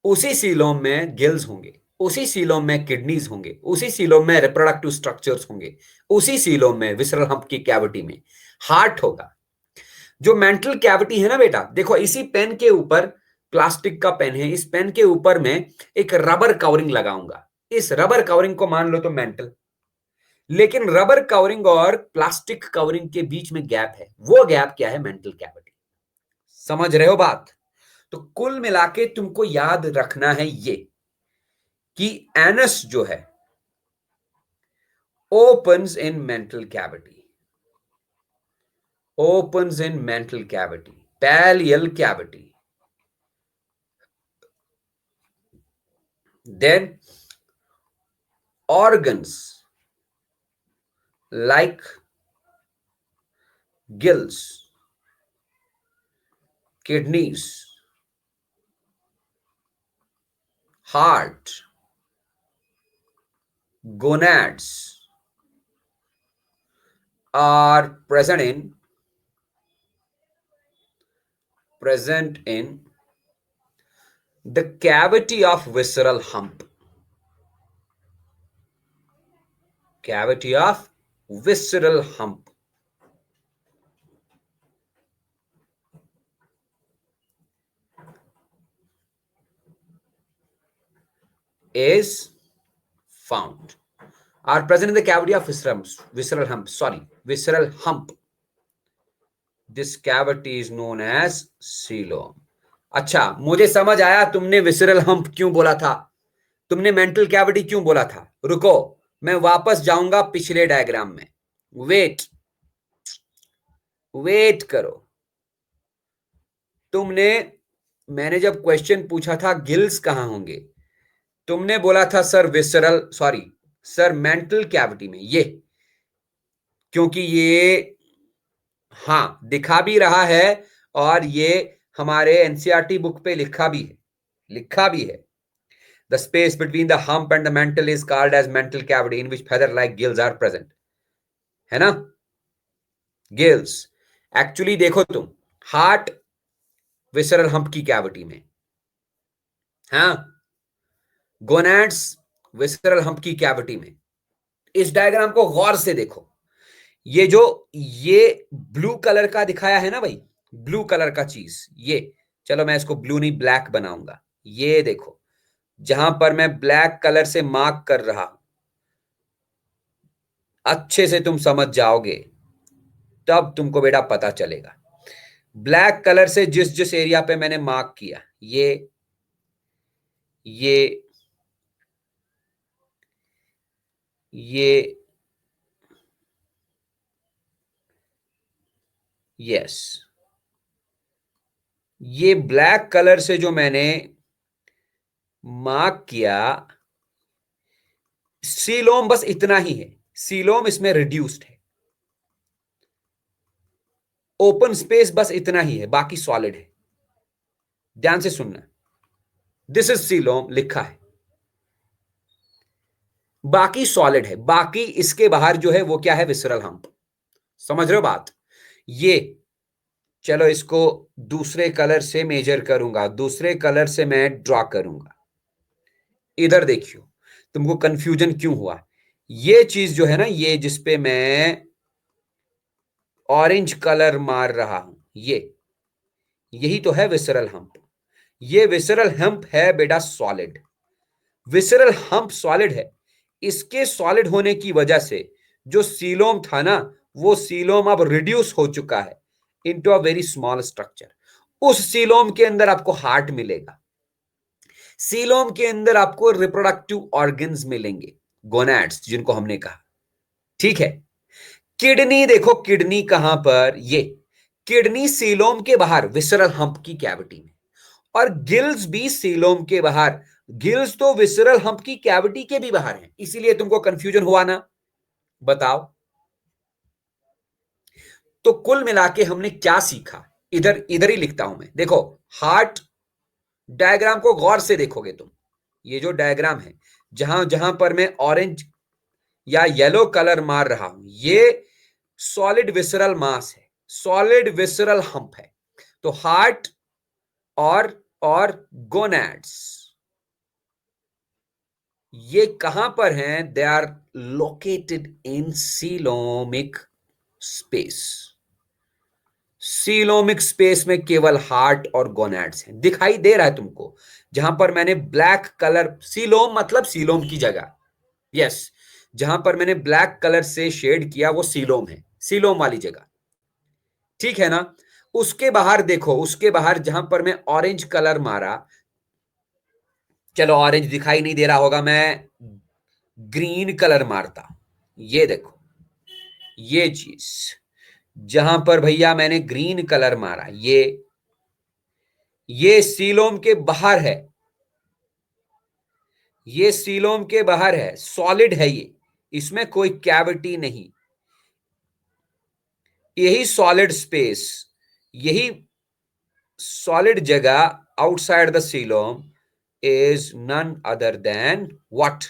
उसी सीलोम में गिल्स होंगे, उसी सीलोम में किडनीज होंगे, उसी सीलोम में रिप्रोडक्टिव स्ट्रक्चर्स होंगे, उसी सीलोम में विसरल हम्प की कैविटी में हार्ट होगा। जो मेंटल कैविटी है ना बेटा, देखो इसी पेन के ऊपर, प्लास्टिक का पेन है, इस पेन के ऊपर में एक रबर कवरिंग लगाऊंगा। इस रबर कवरिंग को मान लो तो मेंटल, लेकिन रबर कवरिंग और प्लास्टिक कवरिंग के बीच में गैप है, वो गैप क्या है? Mantle cavity. समझ रहे हो बात? तो कुल मिला के तुमको याद रखना है ये कि एनस जो है opens in mental cavity, opens in mental cavity, pallial cavity. Then organs like gills, kidneys, heart, gonads are present in the cavity of visceral hump. Cavity of visceral hump is found, are present in the cavity of visceral hump. Sorry, visceral hump. This cavity is known as coelom. अच्छा, मुझे समझ आया तुमने visceral hump क्यों बोला था, तुमने mantle cavity क्यों बोला था। रुको, मैं वापस जाऊंगा पिछले डायग्राम में। वेट, वेट करो। तुमने, मैंने जब क्वेश्चन पूछा था गिल्स कहां होंगे, तुमने बोला था sir visceral, sorry sir mantle cavity में, ये क्योंकि ये, हाँ दिखा भी रहा है, और ये हमारे एनसीईआरटी बुक पे लिखा भी है, लिखा भी है। The space between the hump and the mantle is called as mental cavity in which feather-like gills are present. है ना? गिल्स एक्चुअली देखो तुम, हार्ट विसरल हम्प की कैविटी में, हाँ, गोनैड्स विसरल हम्प की कैविटी में। इस डायग्राम को गौर से देखो, ये जो, ये ब्लू कलर का दिखाया है ना भाई, ब्लू कलर का चीज, ये, चलो मैं इसको ब्लू नहीं ब्लैक बनाऊंगा। ये देखो, जहां पर मैं ब्लैक कलर से मार्क कर रहा हूं, अच्छे से तुम समझ जाओगे, तब तुमको बेटा पता चलेगा। ब्लैक कलर से जिस जिस एरिया पे मैंने मार्क किया, ये ये यस, ये ब्लैक कलर से जो मैंने मार्क किया, सीलोम बस इतना ही है, सीलोम इसमें रिड्यूस्ड है। ओपन स्पेस बस इतना ही है, बाकी सॉलिड है। ध्यान से सुनना, दिस इज सीलोम लिखा है, बाकी सॉलिड है, बाकी इसके बाहर जो है वो क्या है, विसरल हम्प। समझ रहे हो बात? ये चलो इसको दूसरे कलर से मेजर करूंगा, दूसरे कलर से मैं ड्रॉ करूंगा। इधर देखियो, तुमको कंफ्यूजन क्यों हुआ? ये चीज जो है ना, ये जिसपे मैं ऑरेंज कलर मार रहा हूं, ये यही तो है विसरल हम्प। ये विसरल हम्प है बेटा सॉलिड। विसरल हम्प सॉलिड है। इसके सॉलिड होने की वजह से जो सीलोम था ना, वो सीलोम अब रिड्यूस हो चुका है into a very small structure. उस सीलोम के अंदर आपको हार्ट मिलेगा, सीलोम के अंदर आपको रिप्रोडक्टिव ऑर्गन्स मिलेंगे, गोनैड्स जिनको हमने कहा। ठीक है, किडनी देखो, किडनी कहां पर, ये किडनी सीलोम के बाहर विसरल हम्प की कैविटी में, और गिल्स भी सीलोम के बाहर। गिल्स तो विसरल हम्प की कैविटी के भी बाहर हैं, इसीलिए तुमको कंफ्यूजन हुआ ना? बताओ। तो कुल मिला के हमने क्या सीखा? इधर इधर ही लिखता हूं मैं, देखो हार्ट डायग्राम को गौर से देखोगे तुम, ये जो डायग्राम है, जहां जहां पर मैं ऑरेंज या येलो कलर मार रहा हूं, ये सॉलिड विसरल मास है, सॉलिड विसरल हम्प है। तो हार्ट और गोनैड्स ये कहां पर हैं? They are located in coelomic space. Coelomic space में केवल हार्ट और गोनैड्स हैं। दिखाई दे रहा है तुमको? जहां पर मैंने ब्लैक कलर, सीलोम मतलब सीलोम की जगह, यस, जहां पर मैंने ब्लैक कलर से शेड किया वो सीलोम है, सीलोम वाली जगह। ठीक है ना? उसके बाहर देखो, उसके बाहर जहां पर मैं ऑरेंज कलर मारा, चलो ऑरेंज दिखाई नहीं दे रहा होगा, मैं ग्रीन कलर मारता, ये देखो, ये चीज जहां पर भैया मैंने ग्रीन कलर मारा, ये सीलोम के बाहर है, ये सीलोम के बाहर है, सॉलिड है ये, इसमें कोई कैविटी नहीं। यही सॉलिड स्पेस, यही सॉलिड जगह outside the coelom is none other than what?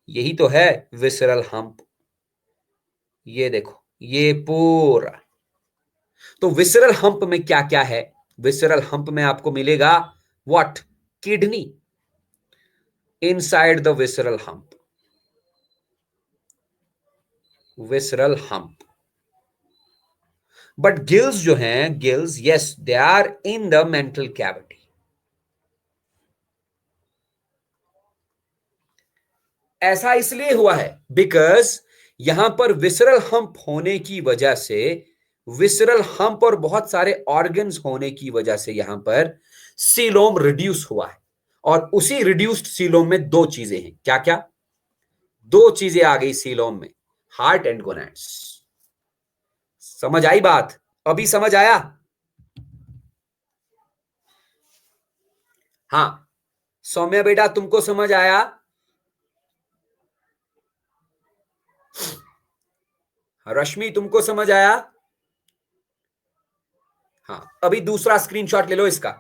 यही तो है विसरल हम्प। ये देखो, ये पूरा। तो विसरल हम्प में क्या क्या है? विसरल हम्प में आपको मिलेगा what? Kidney inside the visceral hump, visceral hump. But gills जो हैं, gills, yes, they are in the mantle cavity. ऐसा इसलिए हुआ है बिकॉज यहां पर विसरल हम्प होने की वजह से, विसरल हम्प और बहुत सारे ऑर्गन्स होने की वजह से यहां पर सीलोम रिड्यूस हुआ है। और उसी रिड्यूस्ड सीलोम में दो चीजें हैं, क्या क्या? दो चीजें आ गई सीलोम में, हार्ट एंड गोनैड्स। समझ आई बात? अभी समझ आया? हाँ, सौम्या बेटा तुमको समझ आया? रश्मि तुमको समझ आया? हाँ, अभी दूसरा स्क्रीनशॉट ले लो इसका।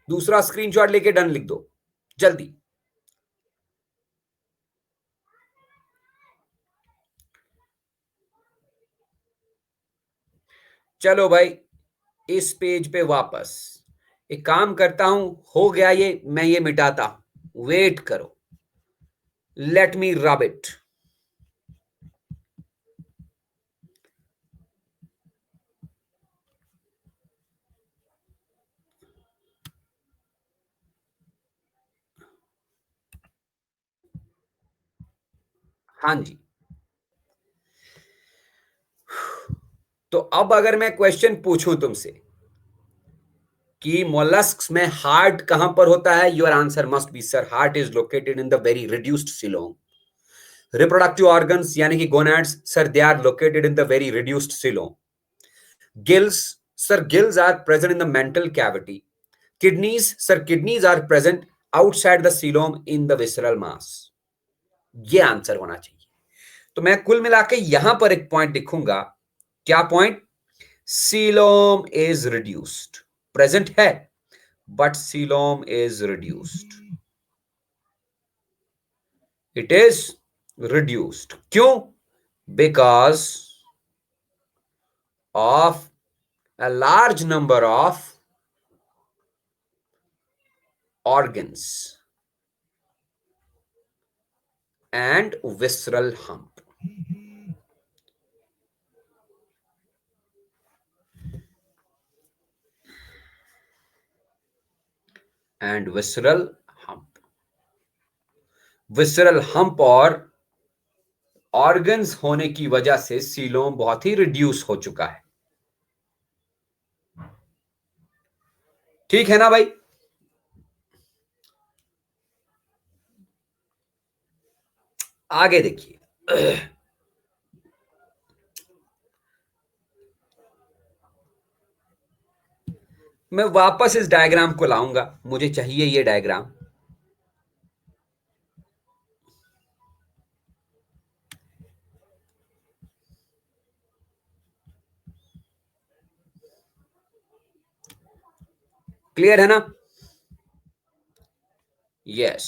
दूसरा स्क्रीनशॉट लेके डन लिख दो जल्दी। चलो भाई, इस पेज पे वापस एक काम करता हूं, हो गया ये, मैं ये मिटाता हूं, वेट करो, लेट मी रब इट। हाँ जी, तो अब अगर मैं क्वेश्चन पूछूं तुमसे कि मोलस्क्स में हार्ट कहां पर होता है, your answer must be sir, heart is located in the very reduced coelom. Reproductive organs यानी कि gonads, sir they are located in the very reduced coelom. Gills, sir, gills are present in the mental cavity. Kidneys, sir, kidneys are present outside the coelom in the visceral mass. ये answer होना चाहिए। तो मैं कुल मिला के यहां पर एक पॉइंट लिखूंगा। क्या point? Coelom is reduced. Present है but coelom is reduced. It is reduced. क्यों? Because of a large number of organs and visceral hump. And visceral hump. Visceral hump और ऑर्गन्स होने की वजह से सीलोम बहुत ही रिड्यूस हो चुका है। ठीक है ना भाई? आगे देखिए। मैं वापस इस डायग्राम को लाऊंगा, मुझे चाहिए ये डायग्राम। क्लियर है ना? यस।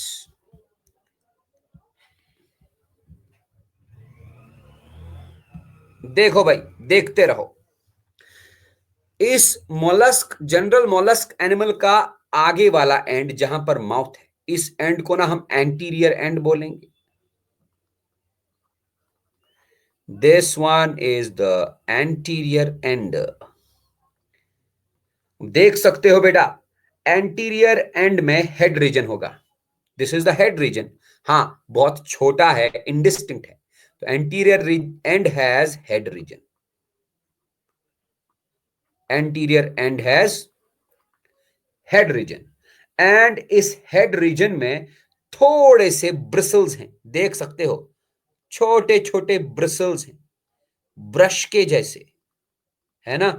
देखो भाई, देखते रहो। इस मोलस्क, जनरल मोलस्क एनिमल का आगे वाला एंड जहां पर माउथ है, इस एंड को ना हम एंटीरियर एंड बोलेंगे। This one is the anterior and. देख सकते हो बेटा, एंटीरियर एंड में हेड रीजन होगा। This is the head region. हाँ, बहुत छोटा है, इंडिस्टिंक्ट है। तो anterior and has head region. Anterior and has head region. And इस हेड रीजन में थोड़े से ब्रिसल्स हैं, देख सकते हो, छोटे छोटे ब्रिसल्स हैं, ब्रश के जैसे, है ना?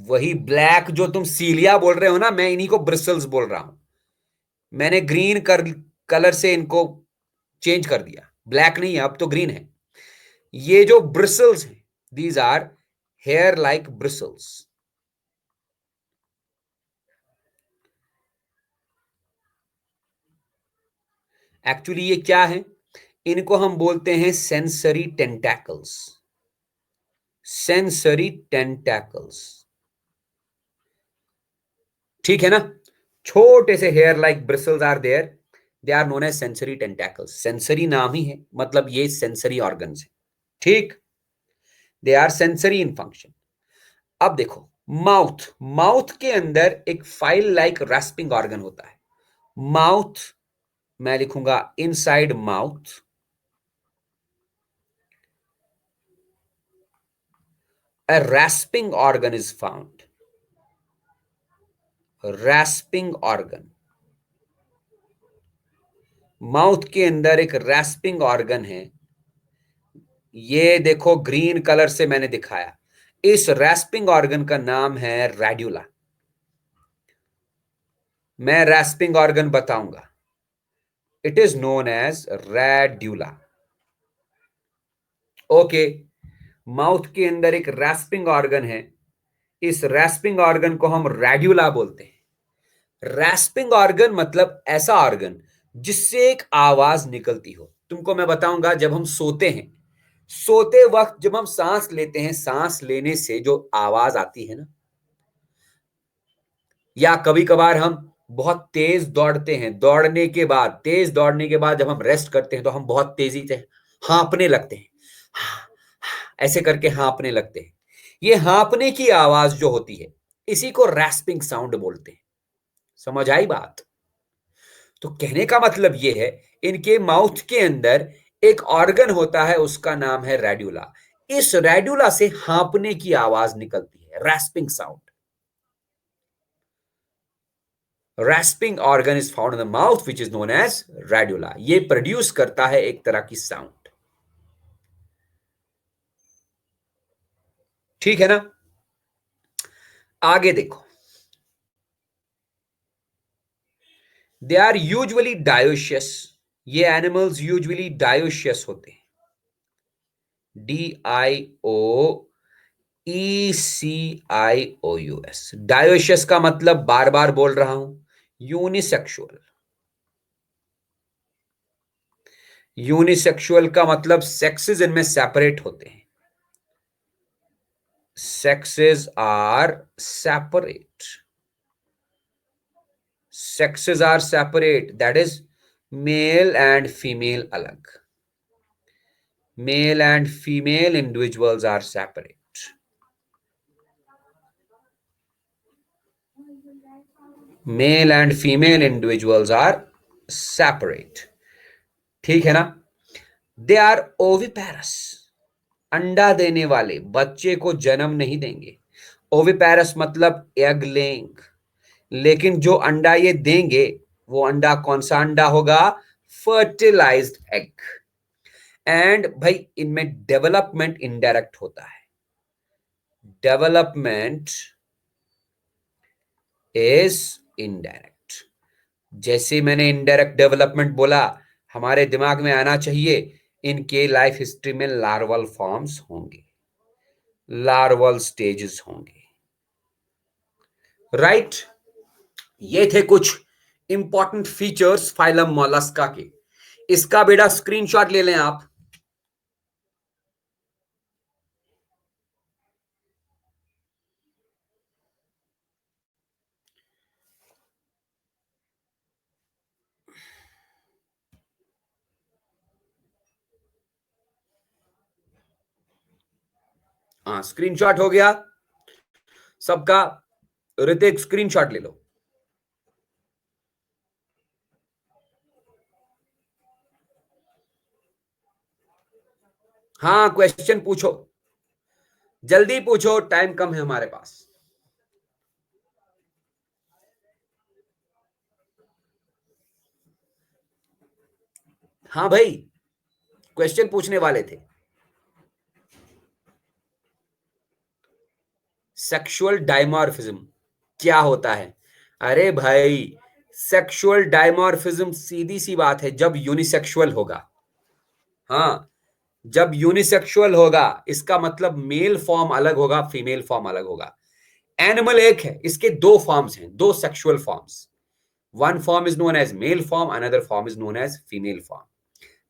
वही ब्लैक जो तुम सीलिया बोल रहे हो ना, मैं इन्हीं को ब्रिसल्स बोल रहा हूं। मैंने ग्रीन कलर से इनको चेंज कर दिया, ब्लैक नहीं है अब तो ग्रीन है। ये जो ब्रिसल्स हैं, these are hair like bristles. Actually ये क्या है? इनको हम बोलते हैं सेंसरी टेंटैकल्स। सेंसरी टेंटैकल्स। ठीक है ना? छोटे से hair like bristles are there, they are known as sensory tentacles. Sensory नाम ही है, मतलब ये सेंसरी ऑर्गन्स है। ठीक, they are sensory in function. अब देखो, माउथ, माउथ के अंदर एक फाइल लाइक रैस्पिंग ऑर्गन होता है। माउथ, मैं लिखूंगा inside mouth a rasping organ is found. rasping organ, mouth के अंदर एक रैस्पिंग ऑर्गन है। ये देखो, ग्रीन कलर से मैंने दिखाया। इस रैस्पिंग ऑर्गन का नाम है रेड्यूला। मैं रैस्पिंग ऑर्गन बताऊंगा। It is known as radula. Okay, mouth के अंदर एक रैस्पिंग ऑर्गन है। इस रैस्पिंग ऑर्गन को हम रेड्यूला बोलते हैं। रैस्पिंग ऑर्गन मतलब ऐसा ऑर्गन जिससे एक आवाज निकलती हो। तुमको मैं बताऊंगा, जब हम सोते हैं, सोते वक्त जब हम सांस लेते हैं, सांस लेने से जो आवाज आती है ना, या कभी कभार हम बहुत तेज दौड़ते हैं, दौड़ने के बाद, तेज दौड़ने के बाद जब हम रेस्ट करते हैं तो हम बहुत तेजी से हाँपने लगते हैं। ऐसे करके हाँपने लगते हैं। ये हाँपने की आवाज जो होती है, इसी को रैस्पिंग साउंड बोलते हैं। समझ आई बात? तो कहने का मतलब ये है, इनके माउथ के अंदर एक ऑर्गन होता है, उसका नाम है रेड्यूला। इस रेड्यूला से हाँपने की आवाज निकलती है, rasping sound. Rasping organ is found in the mouth which is known as radula. ये प्रोड्यूस करता है एक तरह की साउंड। ठीक है ना? आगे देखो, दे आर यूजुअली डायोशियस, ये एनिमल्स यूजुअली डायोशियस होते हैं, DIOECIOUS। डायोशियस का मतलब बार बार बोल रहा हूं, यूनिसेक्सुअल। यूनिसेक्सुअल का मतलब सेक्सेस इनमें सेपरेट होते हैं, sexes are separate, sexes are separate, that is male and female alag, male and female individuals are separate, male and female individuals are separate, ठीक है ना। दे आर ओविपेरस, अंडा देने वाले, बच्चे को जन्म नहीं देंगे। ओविपेरस मतलब एग लेइंग, लेकिन जो अंडा ये देंगे वो अंडा कौन सा अंडा होगा, फर्टिलाइज्ड एग। एंड भाई इनमें डेवलपमेंट इनडायरेक्ट होता है, डेवलपमेंट इज इनडायरेक्ट। जैसे मैंने इनडायरेक्ट डेवलपमेंट बोला, हमारे दिमाग में आना चाहिए इनके लाइफ हिस्ट्री में लार्वल फॉर्म्स होंगे, लार्वल स्टेजेस होंगे, राइट। ये थे कुछ इंपॉर्टेंट फीचर्स फाइलम मोलस्का के। इसका बेटा स्क्रीनशॉट ले लें आप। हाँ, स्क्रीनशॉट हो गया सबका। ऋतिक स्क्रीनशॉट ले लो। हाँ, क्वेश्चन पूछो, जल्दी पूछो, टाइम कम है हमारे पास। हाँ भाई, क्वेश्चन पूछने वाले थे। सेक्सुअल डायमॉर्फिज्म क्या होता है? अरे भाई, सेक्सुअल डायमॉर्फिज्म सीधी सी बात है, जब यूनिसेक्सुअल होगा। हाँ, जब यूनिसेक्सुअल होगा इसका मतलब मेल फॉर्म अलग होगा, फीमेल फॉर्म अलग होगा। एनिमल एक है, इसके दो फॉर्म्स हैं, दो sexual forms. One form is known as male form, another form is known as female form.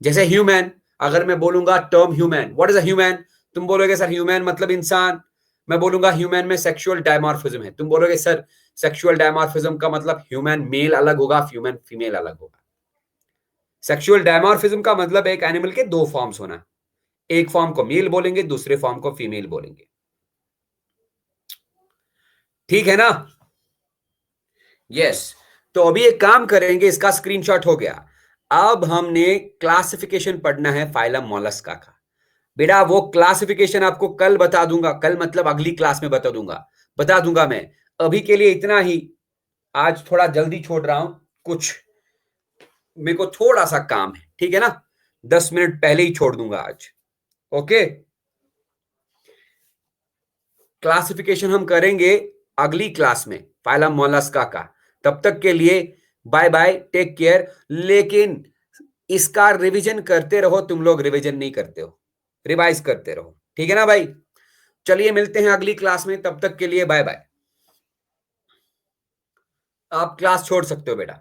जैसे ह्यूमन, अगर मैं बोलूंगा term human, what is a human, तुम बोलोगे सर ह्यूमन मतलब इंसान। मैं बोलूंगा ह्यूमन में सेक्सुअल डायमॉर्फिज्म है, तुम बोलोगे सर सेक्सुअल डायमॉर्फिज्म का मतलब ह्यूमन मेल अलग होगा, ह्यूमन फीमेल अलग होगा। सेक्सुअल डायमॉर्फिज्म का मतलब एक एनिमल के दो फॉर्म्स होना, एक फॉर्म को मेल बोलेंगे, दूसरे फॉर्म को फीमेल बोलेंगे, ठीक है ना। यस, तो अभी एक काम करेंगे, इसका स्क्रीनशॉट हो गया। अब हमने क्लासिफिकेशन पढ़ना है फाइलम मोलस्का का। बेटा वो क्लासिफिकेशन आपको कल बता दूंगा, कल मतलब अगली क्लास में बता दूंगा मैं। अभी के लिए इतना ही, आज थोड़ा जल्दी छोड़ रहा हूं, कुछ मेरे को थोड़ा सा काम है, ठीक है ना। 10 मिनट पहले ही छोड़ दूंगा आज। ओके, क्लासिफिकेशन हम करेंगे अगली क्लास में फाइलम मोलस्का का। तब तक के लिए बाय बाय, टेक केयर। लेकिन इसका रिवीजन करते रहो, तुम लोग रिवीजन नहीं करते हो, रिवाइज करते रहो, ठीक है ना भाई। चलिए मिलते हैं अगली क्लास में, तब तक के लिए बाय बाय। आप क्लास छोड़ सकते हो बेटा।